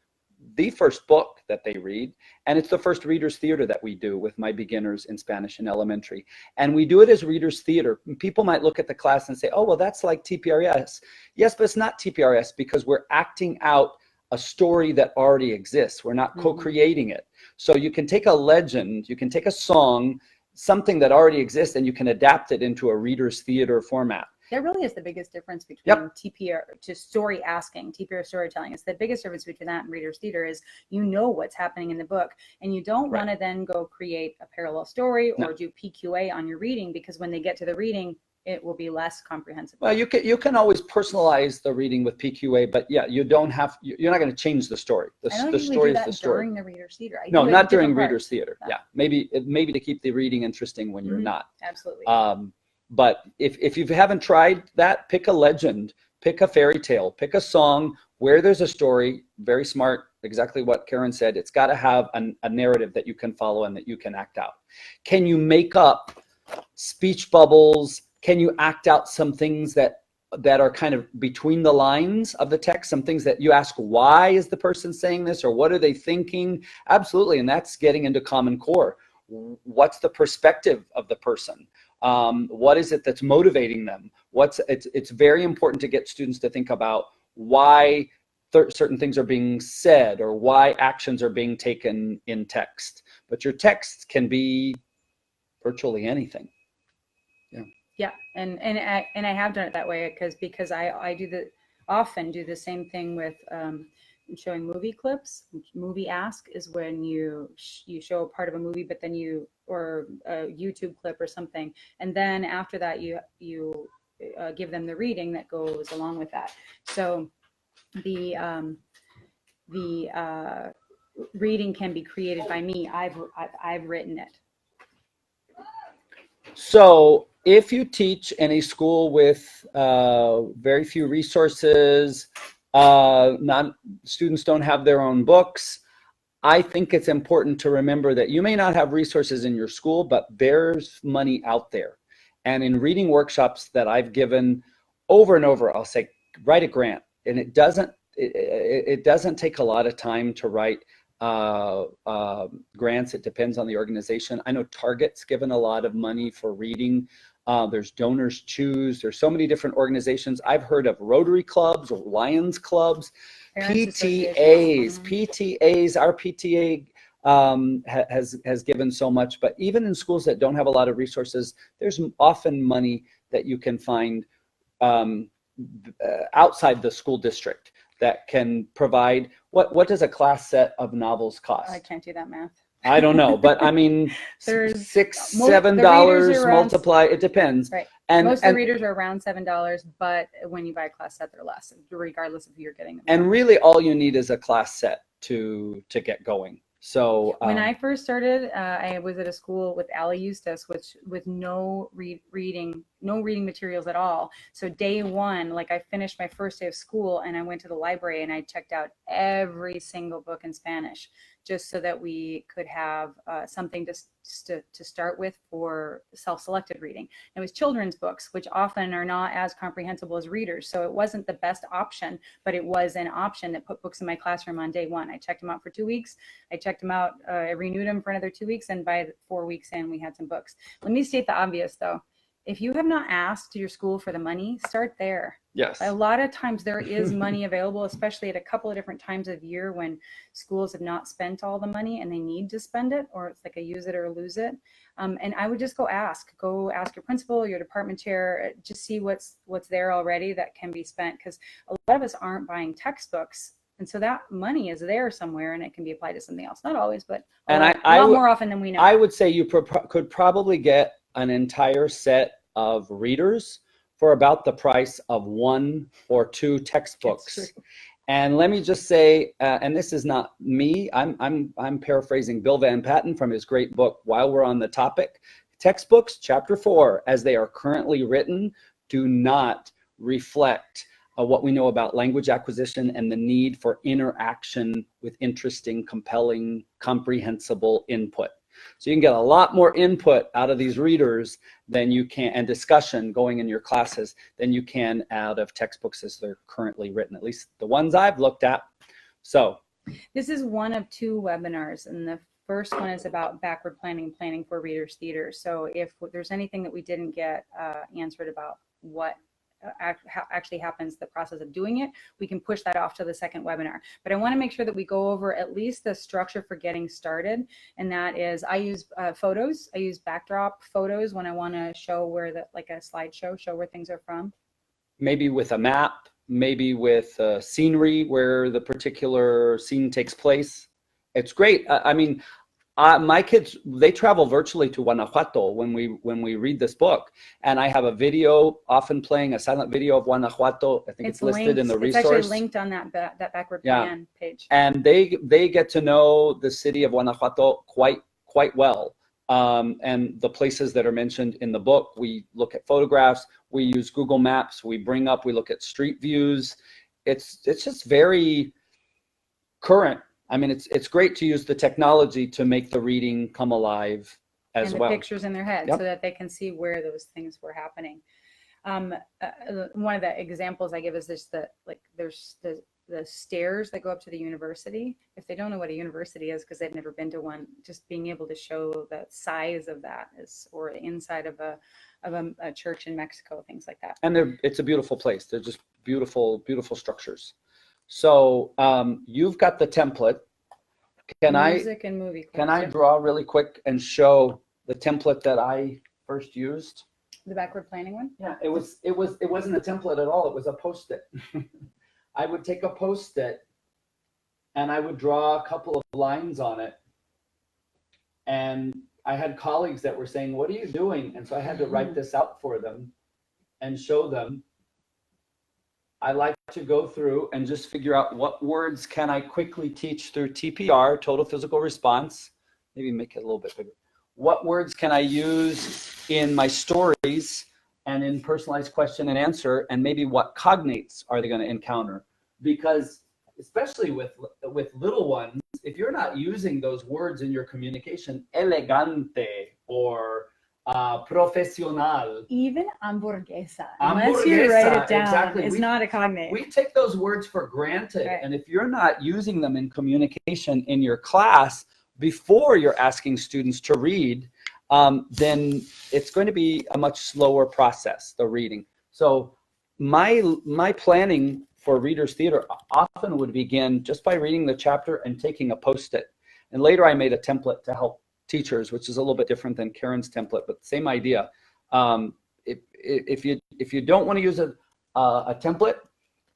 the first book that they read, and it's the first readers theater that we do with my beginners in Spanish in elementary. And we do it as readers theater. People might look at the class and say, oh, well, that's like TPRS. Yes, but it's not TPRS because we're acting out a story that already exists. We're not co-creating it. So you can take a legend, you can take a song, something that already exists, and you can adapt it into a readers theater format. That really is the biggest difference between TPR to story asking, TPR storytelling. It's the biggest difference between that and readers theater is you know what's happening in the book, and you don't want to then go create a parallel story or do PQA on your reading, because when they get to the reading, it will be less comprehensible. Well, you can always personalize the reading with PQA, but yeah, you don't have, you're not going to change the story. The story is the story. During the readers theater. No, not during readers theater. Yeah, maybe to keep the reading interesting when you're not. Absolutely. But if you haven't tried that, pick a legend, pick a fairy tale, pick a song where there's a story. Very smart, exactly what Karen said. It's got to have a narrative that you can follow and that you can act out. Can you make up speech bubbles? Can you act out some things that are kind of between the lines of the text, some things that you ask, why is the person saying this, or what are they thinking? Absolutely, and that's getting into Common Core. What's the perspective of the person? What is it that's motivating them? It's very important to get students to think about why certain things are being said or why actions are being taken in text. But your text can be virtually anything. Yeah, and I have done it that way because I often do the same thing with showing movie clips. Movie ask is when you show a part of a movie, but then or a YouTube clip or something, and then after that you give them the reading that goes along with that. So the reading can be created by me. I've written it. So if you teach in a school with very few resources, students don't have their own books, I think it's important to remember that you may not have resources in your school, but there's money out there. And in reading workshops that I've given over and over, I'll say, write a grant. And it doesn't take a lot of time to write grants. It depends on the organization. I know Target's given a lot of money for reading. There's Donors Choose. There's so many different organizations. I've heard of Rotary clubs or Lions clubs, PTAs. Our PTA has given so much. But even in schools that don't have a lot of resources, there's often money that you can find outside the school district that can provide. What does a class set of novels cost? I can't do that math. I don't know, but I mean, $6, $7 multiply. It depends. Right. And most of the readers are around $7, but when you buy a class set, they're less, regardless of who you're getting them from. And really, all you need is a class set to get going. So when I first started, I was at a school with Allie Eustace, with no reading materials at all. So day one, like I finished my first day of school and I went to the library and I checked out every single book in Spanish, just so that we could have something to start with for self-selected reading. It was children's books, which often are not as comprehensible as readers. So it wasn't the best option, but it was an option that put books in my classroom on day one. I checked them out for 2 weeks. I checked them out, I renewed them for another 2 weeks. And by 4 weeks in, we had some books. Let me state the obvious though. If you have not asked your school for the money, start there. Yes. A lot of times there is money available, especially at a couple of different times of year when schools have not spent all the money and they need to spend it, or it's like a use it or lose it. And I would just go ask your principal, your department chair, just see what's there already that can be spent, because a lot of us aren't buying textbooks. And so that money is there somewhere and it can be applied to something else. Not always, but a lot more often than we know. I would say you could probably get an entire set of readers for about the price of 1 or 2 textbooks. And let me just say, and this is not me, I'm paraphrasing Bill Van Patten from his great book, While We're on the Topic. Textbooks, chapter 4, as they are currently written, do not reflect what we know about language acquisition and the need for interaction with interesting, compelling, comprehensible input. So you can get a lot more input out of these readers than you can, and discussion going in your classes, than you can out of textbooks as they're currently written, at least the ones I've looked at. So This is one of 2 webinars, and the first one is about backward planning for Readers Theater. So if there's anything that we didn't get answered about what actually happens, the process of doing it, we can push that off to the second webinar. But I want to make sure that we go over at least the structure for getting started, and that is I use photos. I use backdrop photos when I want to show where like a slideshow, show where things are from. Maybe with a map, maybe with scenery where the particular scene takes place. It's great. I mean, my kids, they travel virtually to Guanajuato when we read this book, and I have a video often playing, a silent video of Guanajuato. I think it's listed linked, in the resource. It's actually linked on that backward plan page. And they get to know the city of Guanajuato quite well. And the places that are mentioned in the book, we look at photographs, we use Google Maps, we look at street views. It's just very current. I mean, it's great to use the technology to make the reading come alive as well. And the pictures in their head, so that they can see where those things were happening. One of the examples I give is this: there's the stairs that go up to the university. If they don't know what a university is because they've never been to one, just being able to show the size of that or inside of a church in Mexico, things like that. And it's a beautiful place. They're just beautiful structures. So you've got the template. Music and movie clips. Can I draw really quick and show the template that I first used? The backward planning one? Yeah, it wasn't a template at all. It was a Post-it. I would take a Post-it and I would draw a couple of lines on it. And I had colleagues that were saying, "What are you doing?" And so I had to write this out for them and show them. I like to go through and just figure out what words can I quickly teach through TPR, total physical response. Maybe make it a little bit bigger. What words can I use in my stories and in personalized question and answer, and maybe what cognates are they going to encounter? Because especially with little ones, if you're not using those words in your communication, elegante or profesional. Even hamburguesa, unless you write it down, exactly. It's not a cognate. We take those words for granted. Right. And if you're not using them in communication in your class before you're asking students to read, then it's going to be a much slower process, the reading. So my planning for Readers Theater often would begin just by reading the chapter and taking a Post-it. And later I made a template to help teachers, which is a little bit different than Karen's template, but same idea. If you don't want to use a template,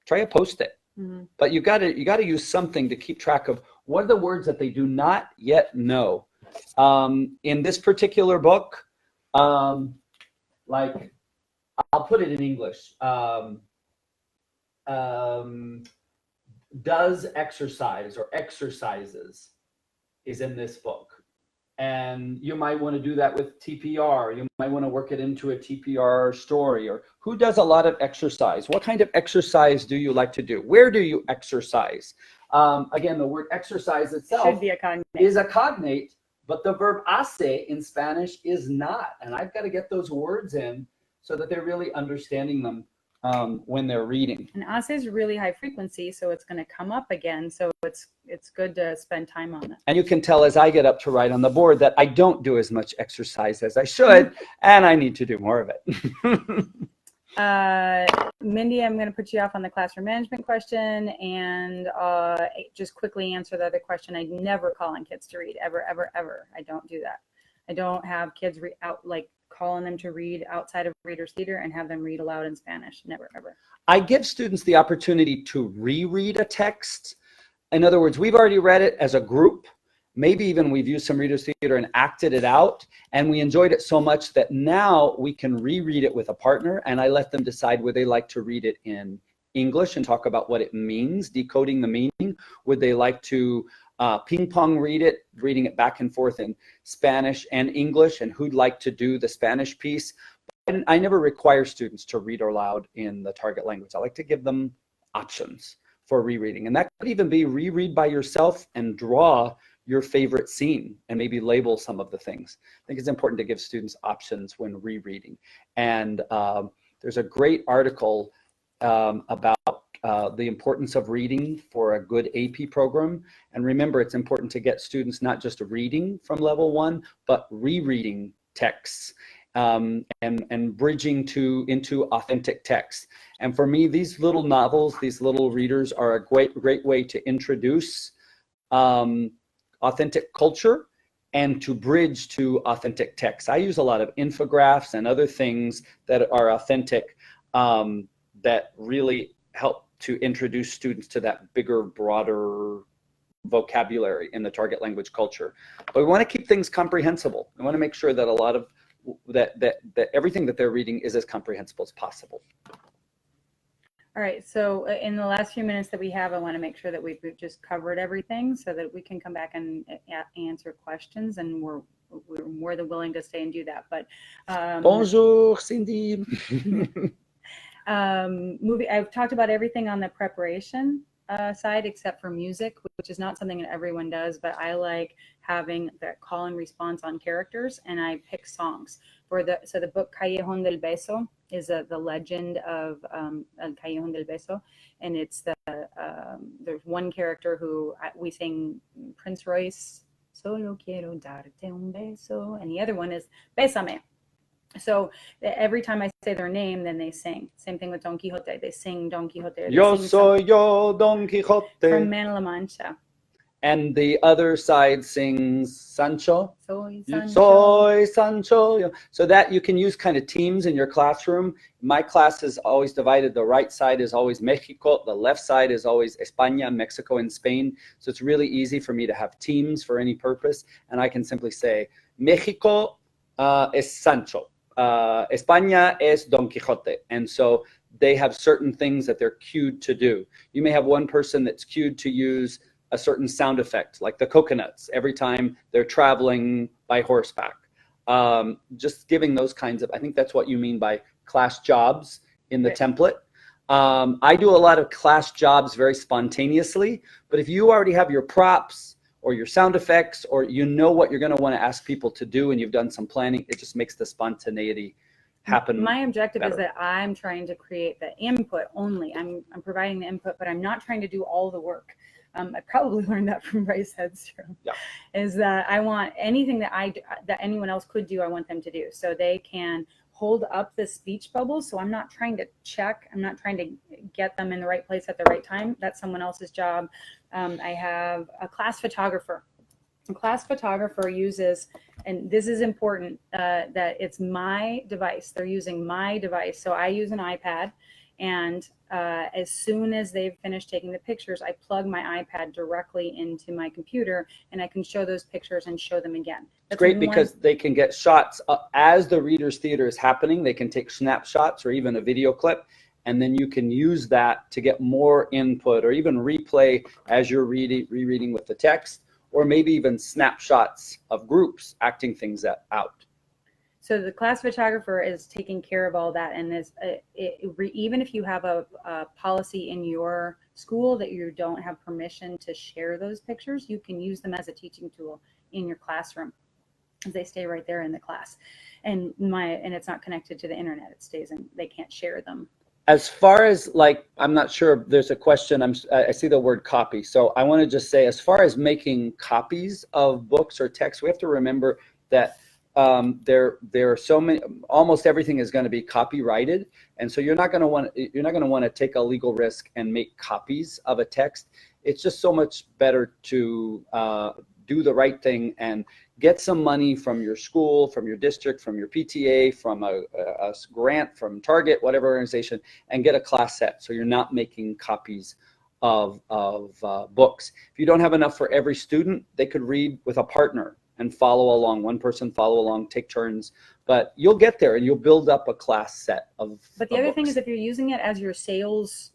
try a Post-it. Mm-hmm. But you got to use something to keep track of what are the words that they do not yet know. In this particular book, like I'll put it in English. Does exercise or exercises is in this book. And you might want to do that with TPR. You might want to work it into a TPR story. Or who does a lot of exercise? What kind of exercise do you like to do? Where do you exercise? Again, the word exercise itself should be a cognate. Is a cognate, but the verb hace in Spanish is not. And I've got to get those words in so that they're really understanding them when they're reading. And hace is really high frequency, so it's going to come up again. So it's good to spend time on it. And you can tell as I get up to write on the board that I don't do as much exercise as I should, and I need to do more of it. Mindy, I'm going to put you off on the classroom management question, and just quickly answer the other question. I never call on kids to read, ever, ever, ever. I don't do that. I don't have kids calling them to read outside of Readers Theater and have them read aloud in Spanish. Never, ever. I give students the opportunity to reread a text. In other words, we've already read it as a group. Maybe even we've used some Readers Theater and acted it out, and we enjoyed it so much that now we can reread it with a partner, and I let them decide would they like to read it in English and talk about what it means, decoding the meaning. Would they like to ping pong reading it back and forth in Spanish and English, and who'd like to do the Spanish piece? And I never require students to read aloud in the target language. I like to give them options for rereading, and that could even be reread by yourself and draw your favorite scene and maybe label some of the things. I think it's important to give students options when rereading. And there's a great article about the importance of reading for a good AP program. And remember, it's important to get students not just reading from level 1, but rereading texts and bridging into authentic text. And for me, these little novels, these little readers are a great way to introduce authentic culture and to bridge to authentic text. I use a lot of infographics and other things that are authentic that really help to introduce students to that bigger, broader vocabulary in the target language culture. But we want to keep things comprehensible. We want to make sure that a lot of that everything that they're reading is as comprehensible as possible. All right, so in the last few minutes that we have, I want to make sure that we've just covered everything so that we can come back and answer questions, and we're more than willing to stay and do that. But Bonjour, Cindy. I've talked about everything on the preparation side except for music, which is not something that everyone does, but I like having that call and response on characters, and I pick songs for the book Callejón del Beso is the legend of El Callejón del Beso, and it's there's one character who we sing Prince Royce, Solo quiero darte un beso, and the other one is Bésame. So every time I say their name, then they sing. Same thing with Don Quixote. They sing Don Quixote. Yo soy yo, Don Quixote. From Man La Mancha. And the other side sings Sancho. Soy Sancho. Soy Sancho. So that you can use kind of teams in your classroom. My class is always divided. The right side is always Mexico. The left side is always España, Mexico, and Spain. So it's really easy for me to have teams for any purpose. And I can simply say, Mexico es Sancho. España es Don Quixote. And so they have certain things that they're cued to do. You may have one person that's cued to use a certain sound effect, like the coconuts, every time they're traveling by horseback. Just giving those kinds of, I think that's what you mean by class jobs in the template. I do a lot of class jobs very spontaneously, but if you already have your props or your sound effects, or you know what you're going to want to ask people to do and you've done some planning, it just makes the spontaneity happen. My objective better. is that I'm trying to create the input only. I'm providing the input, but I'm not trying to do all the work. I probably learned that from Bryce Hedstrom. Yeah. Is that I want anything that that anyone else could do, I want them to do. So they can hold up the speech bubbles. So I'm not trying to check. I'm not trying to get them in the right place at the right time. That's someone else's job. I have a class photographer. A class photographer uses, and this is important, that it's my device. They're using my device. So I use an iPad, and as soon as they've finished taking the pictures, I plug my iPad directly into my computer, and I can show those pictures and show them again. That's great because they can get shots as the reader's theater is happening. They can take snapshots or even a video clip, and then you can use that to get more input or even replay as you're rereading with the text, or maybe even snapshots of groups acting things out. So the class photographer is taking care of all that, and even if you have a policy in your school that you don't have permission to share those pictures, you can use them as a teaching tool in your classroom. They stay right there in the class, and it's not connected to the internet. It stays in. They can't share them. As far as I'm not sure. There's a question. I see the word copy, so I want to just say, as far as making copies of books or texts, we have to remember that. There are so many. Almost everything is going to be copyrighted, and so you're not going to want to take a legal risk and make copies of a text. It's just so much better to do the right thing and get some money from your school, from your district, from your PTA, from a grant from Target, whatever organization, and get a class set. So you're not making copies of books. If you don't have enough for every student, they could read with a partner and follow along. One person follow along, take turns, but you'll get there and you'll build up a class set of. But the other thing is, if you're using it as your sales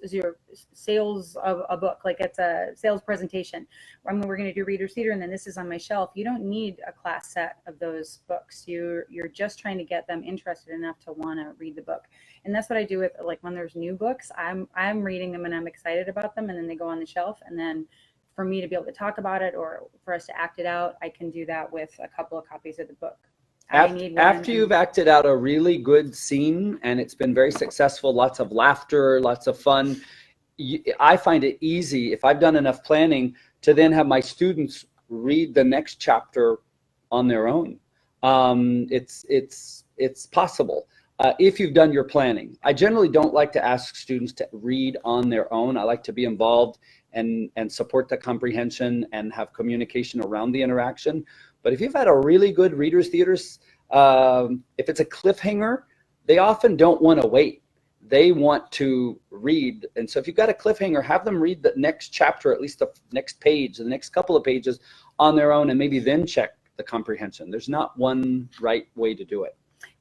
of a book, like it's a sales presentation, we're going to do reader's theater, and then this is on my shelf. You don't need a class set of those books. You're just trying to get them interested enough to want to read the book, and that's what I do with when there's new books. I'm reading them and I'm excited about them, and then they go on the shelf, and then. For me to be able to talk about it or for us to act it out, I can do that with a couple of copies of the book. After you've acted out a really good scene and it's been very successful, lots of laughter, lots of fun, I find it easy, if I've done enough planning, to then have my students read the next chapter on their own. It's possible if you've done your planning. I generally don't like to ask students to read on their own. I like to be involved and support the comprehension and have communication around the interaction. But if you've had a really good readers theaters, if it's a cliffhanger, they often don't want to wait. They want to read. And so if you've got a cliffhanger, have them read the next chapter, at least the next page, the next couple of pages on their own, and maybe then check the comprehension. There's not one right way to do it.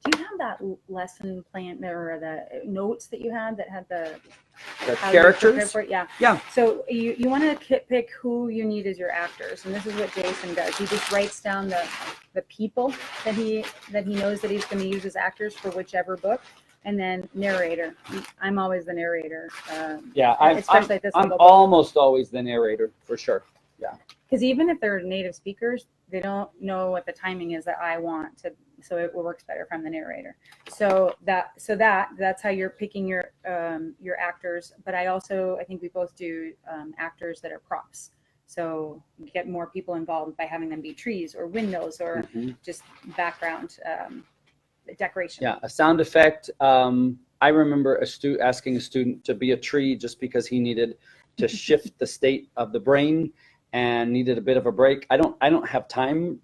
Do you have that lesson plan or the notes that you had that had the characters? Yeah. Yeah. So you want to pick who you need as your actors, and this is what Jason does. He just writes down the people that he knows that he's going to use as actors for whichever book, and then narrator. I'm always the narrator. Yeah, I'm almost always the narrator for sure. Yeah. Because even if they're native speakers, they don't know what the timing is that I want to, so it works better if I'm the narrator. So that's how you're picking your actors. But I think we both do actors that are props. So you get more people involved by having them be trees or windows or just background decoration. Yeah, a sound effect. I remember asking a student to be a tree just because he needed to shift the state of the brain and needed a bit of a break. I don't have time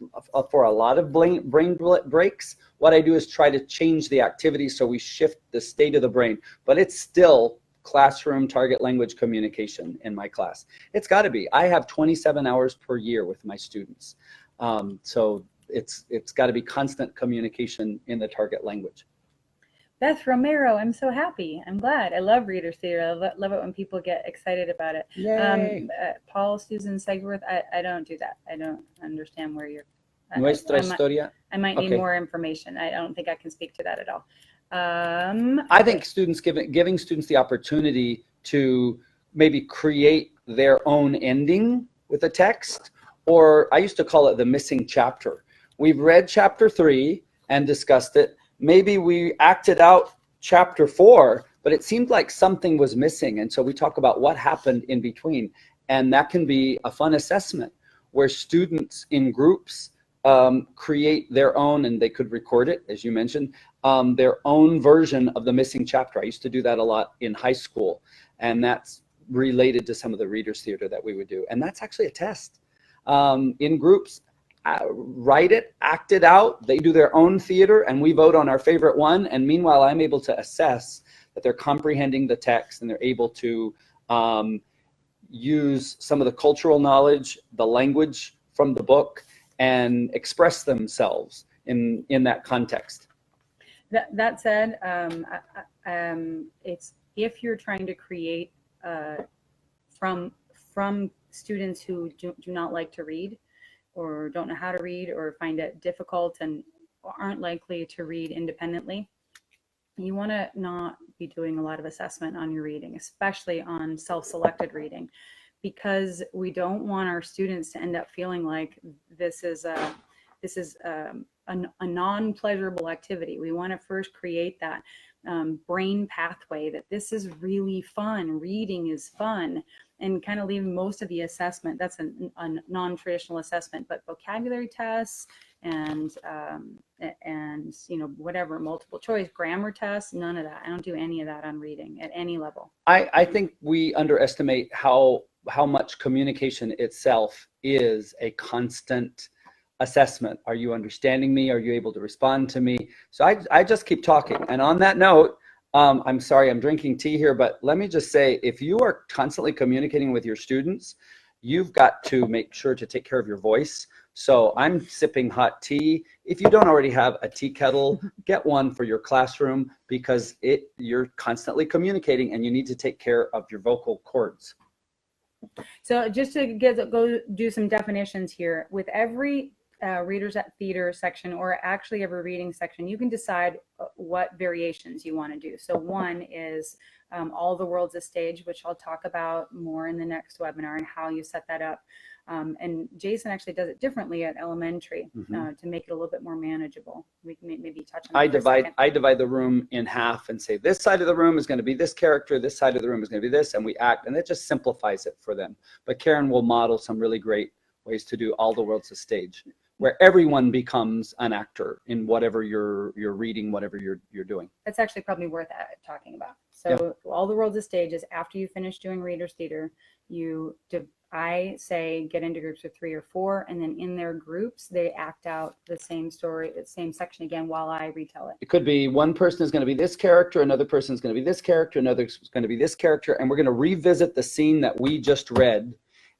for a lot of brain breaks. What I do is try to change the activity so we shift the state of the brain, but it's still classroom target language communication in my class. It's got to be. I have 27 hours per year with my students. So it's got to be constant communication in the target language. Beth Romero, I'm so happy. I'm glad. I love Readers Theater. I love it when people get excited about it. Yay. Paul Susan Segworth, I don't do that. I don't understand where you're. Nuestra historia. I might need more information. I don't think I can speak to that at all. I think students giving students the opportunity to maybe create their own ending with a text, or I used to call it the missing chapter. We've read chapter 3 and discussed it. Maybe we acted out chapter 4, but it seemed like something was missing. And so we talk about what happened in between. And that can be a fun assessment where students in groups create their own, and they could record it, as you mentioned, their own version of the missing chapter. I used to do that a lot in high school. And that's related to some of the Readers Theater that we would do. And that's actually a test. In groups, write it, act it out. They do their own theater and we vote on our favorite one. And meanwhile, I'm able to assess that they're comprehending the text and they're able to use some of the cultural knowledge, the language from the book, and express themselves in that context. That said, it's if you're trying to create from students who do not like to read, or don't know how to read, or find it difficult and aren't likely to read independently, you want to not be doing a lot of assessment on your reading, especially on self-selected reading, because we don't want our students to end up feeling like this is a non-pleasurable activity. We want to first create that brain pathway that this is really fun, reading is fun, and kind of leaving most of the assessment. That's a non-traditional assessment, but vocabulary tests and whatever, multiple choice, grammar tests, none of that. I don't do any of that on reading at any level. I think we underestimate how much communication itself is a constant assessment. Are you understanding me? Are you able to respond to me? So I just keep talking. And on that note, I'm sorry, I'm drinking tea here, but let me just say, if you are constantly communicating with your students, you've got to make sure to take care of your voice. So I'm sipping hot tea. If you don't already have a tea kettle, get one for your classroom, because you're constantly communicating and you need to take care of your vocal cords. So just to go do some definitions here, with every Readers at Theater section, or actually every reading section, you can decide what variations you want to do. So one is All the World's a Stage, which I'll talk about more in the next webinar and how you set that up. And Jason actually does it differently at elementary Mm-hmm. to make it a little bit more manageable. We can maybe touch on that for a second. I divide the room in half and say this side of the room is going to be this character, this side of the room is going to be this, and we act, and it just simplifies it for them. But Karen will model some really great ways to do All the World's a Stage, where everyone becomes an actor in whatever you're reading, whatever you're doing. That's actually probably worth talking about. So All the World's a Stage is after you finish doing Reader's Theater, I say get into groups of 3 or 4, and then in their groups, they act out the same story, the same section again while I retell it. It could be one person is going to be this character, another person is going to be this character, another is going to be this character, and we're going to revisit the scene that we just read,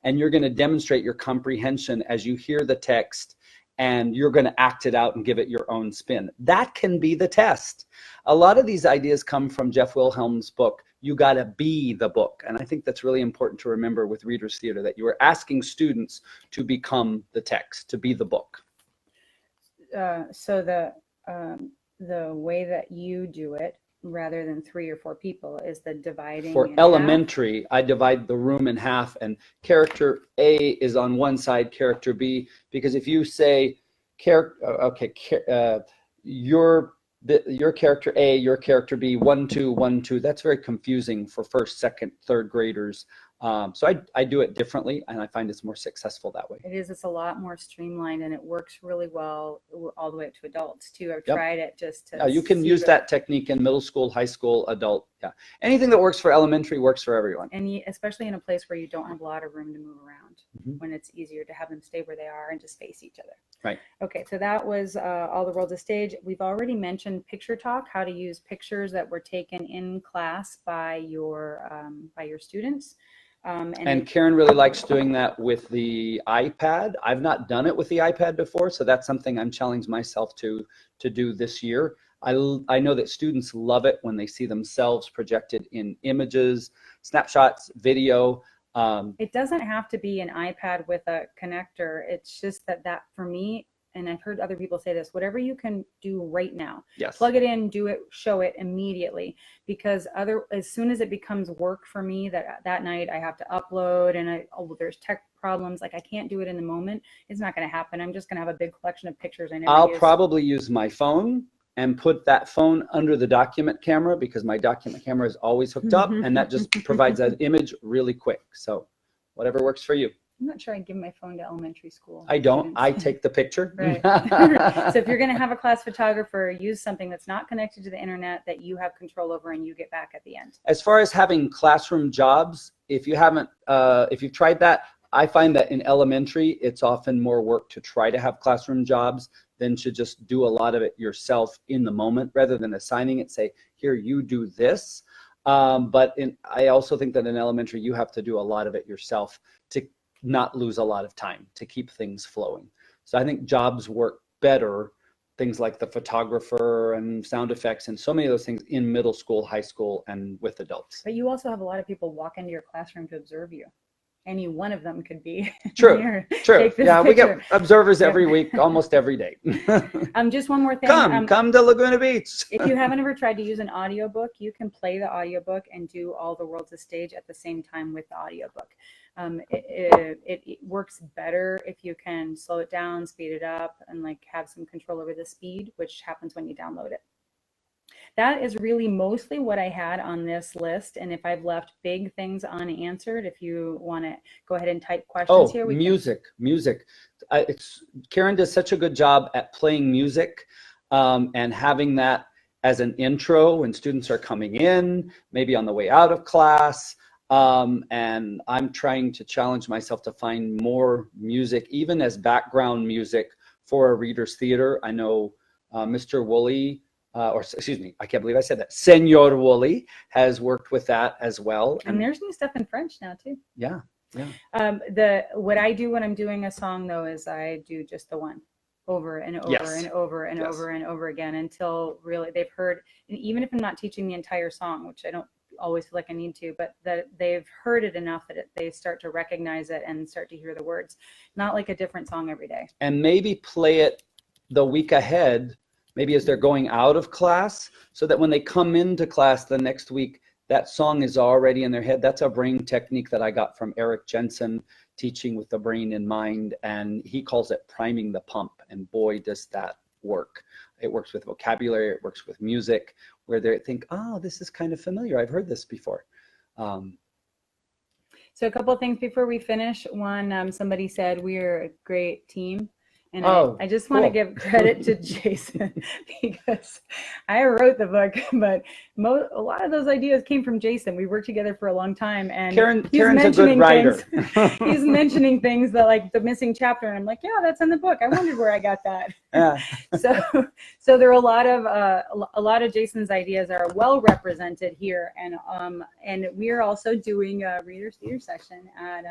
and you're going to demonstrate your comprehension as you hear the text, and you're going to act it out and give it your own spin. That can be the test. A lot of these ideas come from Jeff Wilhelm's book, You Gotta Be the Book. And I think that's really important to remember with Reader's Theater, that you are asking students to become the text, to be the book. So the way that you do it, rather than 3 or 4 people, is the dividing. For elementary, I divide the room in half, and character A is on one side, character B, because if you say, your character A, your character B, 1, 2, 1, 2, that's very confusing for first, second, third graders. So I do it differently, and I find it's more successful that way. It is. It's a lot more streamlined, and it works really well all the way up to adults too. I've tried it just to. You can use that technique in middle school, high school, adult. Yeah, anything that works for elementary works for everyone. And especially in a place where you don't have a lot of room to move around, when it's easier to have them stay where they are and just face each other. Right. Okay, so that was All the World's a Stage. We've already mentioned Picture Talk, how to use pictures that were taken in class by your students. And Karen really likes doing that with the iPad. I've not done it with the iPad before, so that's something I'm challenging myself to do this year. I know that students love it when they see themselves projected in images, snapshots, video. It doesn't have to be an iPad with a connector. It's just that for me, and I've heard other people say this, whatever you can do right now, plug it in, do it, show it immediately, because as soon as it becomes work for me, that night I have to upload and there's tech problems, like I can't do it in the moment, it's not going to happen. I'm just going to have a big collection of pictures I never I'll use. probably use my phone and put that phone under the document camera, because my document camera is always hooked up, and that just provides that image really quick. So whatever works for you. I'm not sure I'd give my phone to elementary school. I don't. students. I take the picture. Right. So if you're going to have a class photographer, use something that's not connected to the internet, that you have control over, and you get back at the end. As far as having classroom jobs, if you've tried that, I find that in elementary, it's often more work to try to have classroom jobs than to just do a lot of it yourself in the moment, rather than assigning it, say, here, you do this. But I also think that in elementary, you have to do a lot of it yourself to not lose a lot of time, to keep things flowing. So I think jobs work better, things like the photographer and sound effects and so many of those things, in middle school, high school, and with adults. But you also have a lot of people walk into your classroom to observe you. Any one of them could be. True. Here, True. take this Yeah, we picture. get observers every week, almost every day. Just one more thing. Come to Laguna Beach. If you haven't ever tried to use an audiobook, you can play the audiobook and do All the World's a Stage at the same time with the audiobook. It works better if you can slow it down, speed it up, and have some control over the speed, which happens when you download it. That is really mostly what I had on this list. And if I've left big things unanswered, if you want to go ahead and type questions here. Music. Karen does such a good job at playing music and having that as an intro when students are coming in, maybe on the way out of class. And I'm trying to challenge myself to find more music, even as background music for a reader's theater. I know Mr. Woolley, I can't believe I said that. Senor Woolley has worked with that as well. And there's new stuff in French now too. Yeah. What I do when I'm doing a song though is I do just the one over and over and over and over and over again until really they've heard. And even if I'm not teaching the entire song, which I don't always feel like I need to, but that they've heard it enough that they start to recognize it and start to hear the words. Not like a different song every day. And maybe play it the week ahead, maybe as they're going out of class, so that when they come into class the next week, that song is already in their head. That's a brain technique that I got from Eric Jensen teaching with the brain in mind, and he calls it priming the pump, and boy, does that work. It works with vocabulary, it works with music, where they think, oh, this is kind of familiar, I've heard this before. So a couple of things before we finish. One, somebody said we're a great team. And I just want to give credit to Jason because I wrote the book, but a lot of those ideas came from Jason. We worked together for a long time, and Karen's a good writer. He's mentioning things that, like the missing chapter, and I'm like, yeah, that's in the book. I wondered where I got that. Yeah. So there are a lot of Jason's ideas are well represented here, and we're also doing a readers theater session at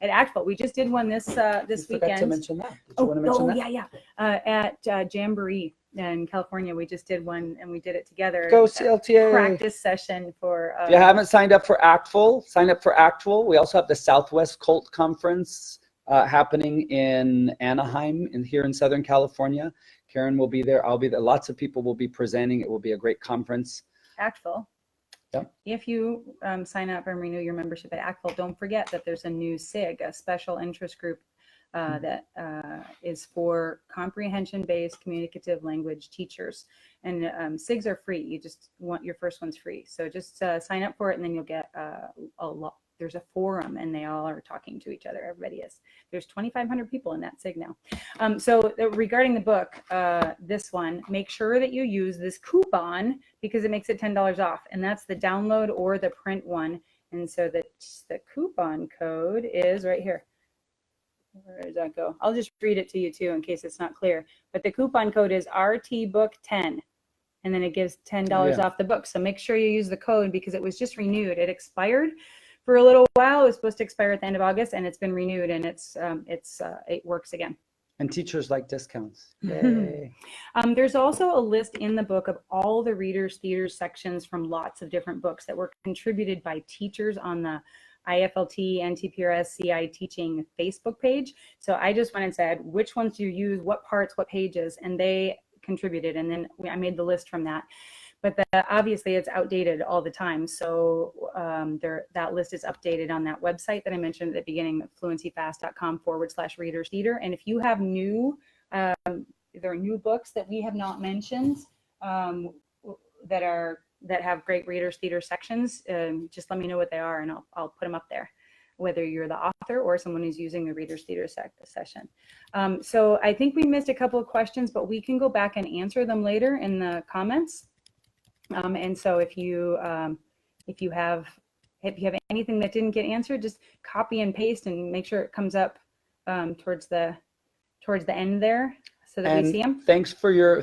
Axel. We just did one this weekend. Forgot to mention that. Did you want to mention that? Yeah. At Jamboree in California, we just did one, and we did it together. Go CLTA. Practice session for. If you haven't signed up for ACTFul, sign up for ACTFul. We also have the Southwest Cult Conference happening in Anaheim, here in Southern California. Karen will be there. I'll be there. Lots of people will be presenting. It will be a great conference. ACTFul. Yep. If you sign up and renew your membership at ACTFul, don't forget that there's a new SIG, a special interest group that is for comprehension-based communicative language teachers. And SIGs are free. You just want your first one's free. So just sign up for it, and then you'll get a lot. There's a forum, and they all are talking to each other. Everybody is. There's 2,500 people in that SIG now. So regarding the book, this one, make sure that you use this coupon because it makes it $10 off, and that's the download or the print one. And so the coupon code is right here. Where does that go? I'll just read it to you too in case it's not clear. But the coupon code is RTBook10, and then it gives $10 off the book. So make sure you use the code because it was just renewed. It expired for a little while. It was supposed to expire at the end of August, and it's been renewed, and it works again. And teachers like discounts. Yay. There's also a list in the book of all the Readers Theater sections from lots of different books that were contributed by teachers on the IFLT and TPRS CI teaching Facebook page. So I just went and said, which ones do you use, what parts, what pages, and they contributed. And then I made the list from that. But obviously it's outdated all the time. So that list is updated on that website that I mentioned at the beginning, fluencyfast.com/readers theater. And if you have there are new books that we have not mentioned that have great Readers Theater sections, just let me know what they are, and I'll put them up there, whether you're the author or someone who's using the Readers Theater session. So I think we missed a couple of questions, but we can go back and answer them later in the comments. And so if you have anything that didn't get answered, just copy and paste and make sure it comes up towards the end there so that we see them. Thanks for your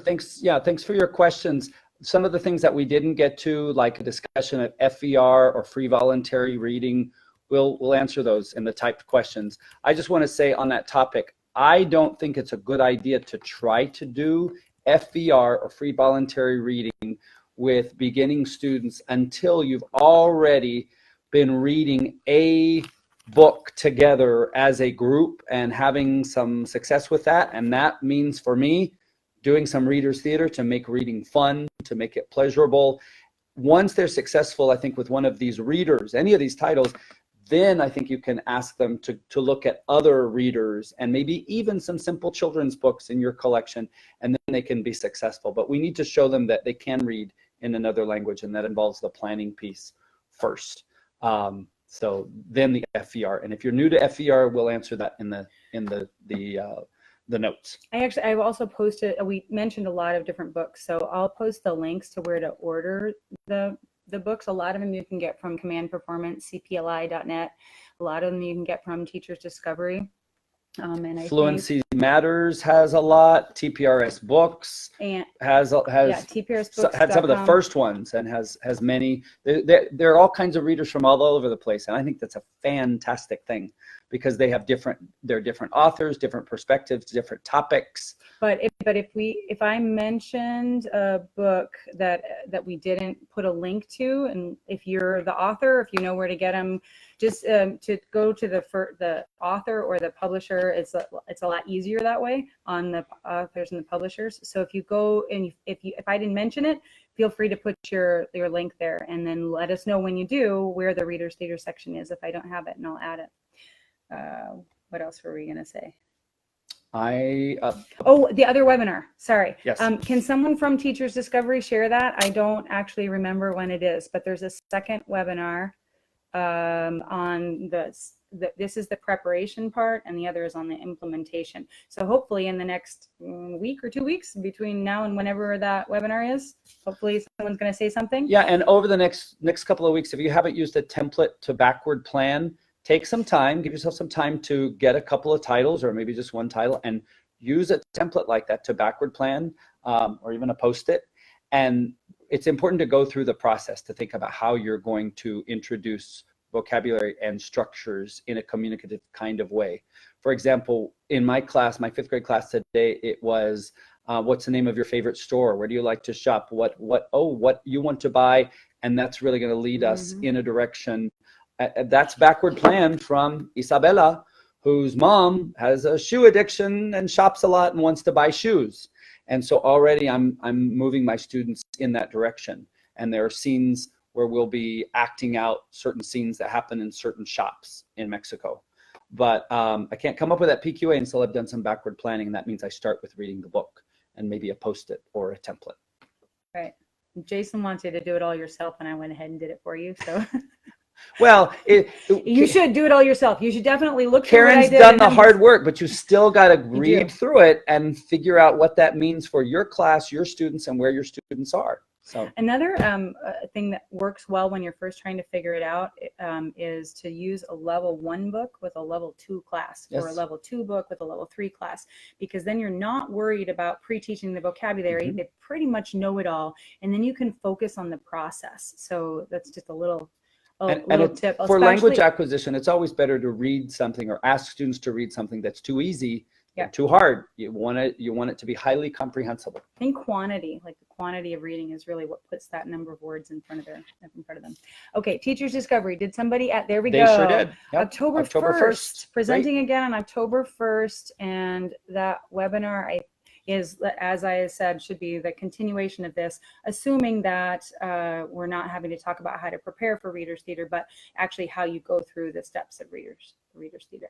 questions. Some of the things that we didn't get to, like a discussion of FVR or free voluntary reading, we'll answer those in the typed questions. I just want to say on that topic, I don't think it's a good idea to try to do FVR or free voluntary reading with beginning students until you've already been reading a book together as a group and having some success with that. And that means, for me, doing some Readers Theater to make reading fun, to make it pleasurable. Once they're successful, I think, with one of these readers, any of these titles, then I think you can ask them to look at other readers and maybe even some simple children's books in your collection, and then they can be successful. But we need to show them that they can read in another language, and that involves the planning piece first. So then the FVR. And if you're new to FVR, we'll answer that in the notes. I've also posted, we mentioned a lot of different books, so I'll post the links to where to order the books. A lot of them you can get from Command Performance, cpli.net. A lot of them you can get from Teachers Discovery. And Fluency Matters has a lot. TPRS Books has TPRS Books had some of the first ones and has many. There are all kinds of readers from all over the place, and I think that's a fantastic thing because they have different authors, different perspectives, different topics. But if I mentioned a book that we didn't put a link to, and if you're the author, if you know where to get them, just to go to the author or the publisher. It's a lot easier that way on the authors and the publishers. So if you go and if I didn't mention it, feel free to put your link there, and then let us know when you do where the Readers Theater section is if I don't have it, and I'll add it. what else were we going to say? Oh, the other webinar. Sorry. Yes. Can someone from Teachers Discovery share that? I don't actually remember when it is, but there's a second webinar on this is the preparation part, and the other is on the implementation. So hopefully in the next week or 2 weeks, between now and whenever that webinar is, hopefully someone's going to say something. Yeah, and over the next couple of weeks, if you haven't used a template to backward plan, take some time, give yourself some time to get a couple of titles or maybe just one title and use a template like that to backward plan or even a post-it. And it's important to go through the process to think about how you're going to introduce vocabulary and structures in a communicative kind of way. For example, in my class, my 5th grade class today, it was what's the name of your favorite store? Where do you like to shop? What you want to buy? And that's really going to lead us in a direction. That's backward plan from Isabella, whose mom has a shoe addiction and shops a lot and wants to buy shoes. And so already I'm moving my students in that direction. And there are scenes where we'll be acting out certain scenes that happen in certain shops in Mexico. But I can't come up with that PQA until I've done some backward planning. And that means I start with reading the book and maybe a post-it or a template. Right. Jason wanted to do it all yourself, and I went ahead and did it for you. So. Well, you should do it all yourself. You should definitely look. Karen's done the hard work, but you still got to read through it and figure out what that means for your class, your students, and where your students are. So another thing that works well when you're first trying to figure it out is to use a level 1 book with a level 2 class, or a level 2 book with a level 3 class, because then you're not worried about pre-teaching the vocabulary. They pretty much know it all, and then you can focus on the process. So that's just a little tip. For language acquisition, it's always better to read something or ask students to read something that's too easy, too hard. You want it to be highly comprehensible. I think quantity, like the quantity of reading, is really what puts that number of words in front of them. Okay, Teachers Discovery. Did somebody there we go. They sure did. Yep. October 1st. Presenting again on October 1st, and that webinar is, as I said, should be the continuation of this, assuming that we're not having to talk about how to prepare for Reader's Theater, but actually how you go through the steps of Reader's Theater.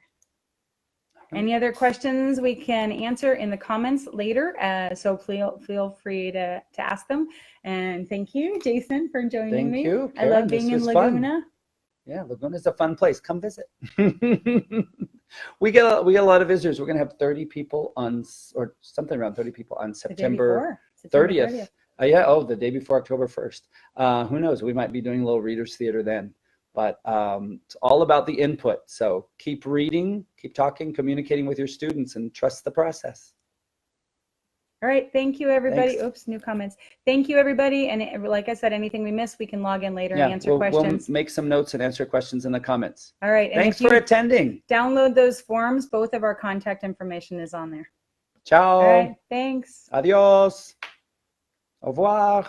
Any other questions we can answer in the comments later, so feel free to ask them. And thank you, Jason, for joining me. Thank you, Karen. I love being in Laguna. Fun. Yeah, Laguna is a fun place. Come visit. we get a lot of visitors. We're going to have 30 people or something around 30 people on September 30th. The day before October 1st. Who knows? We might be doing a little Reader's Theater then. But it's all about the input. So keep reading, keep talking, communicating with your students, and trust the process. All right. Thank you, everybody. Thanks. Oops, new comments. Thank you, everybody. And like I said, anything we missed, we can log in later and answer questions. We'll make some notes and answer questions in the comments. All right. And thanks for attending. Download those forms. Both of our contact information is on there. Ciao. All right. Thanks. Adios. Au revoir.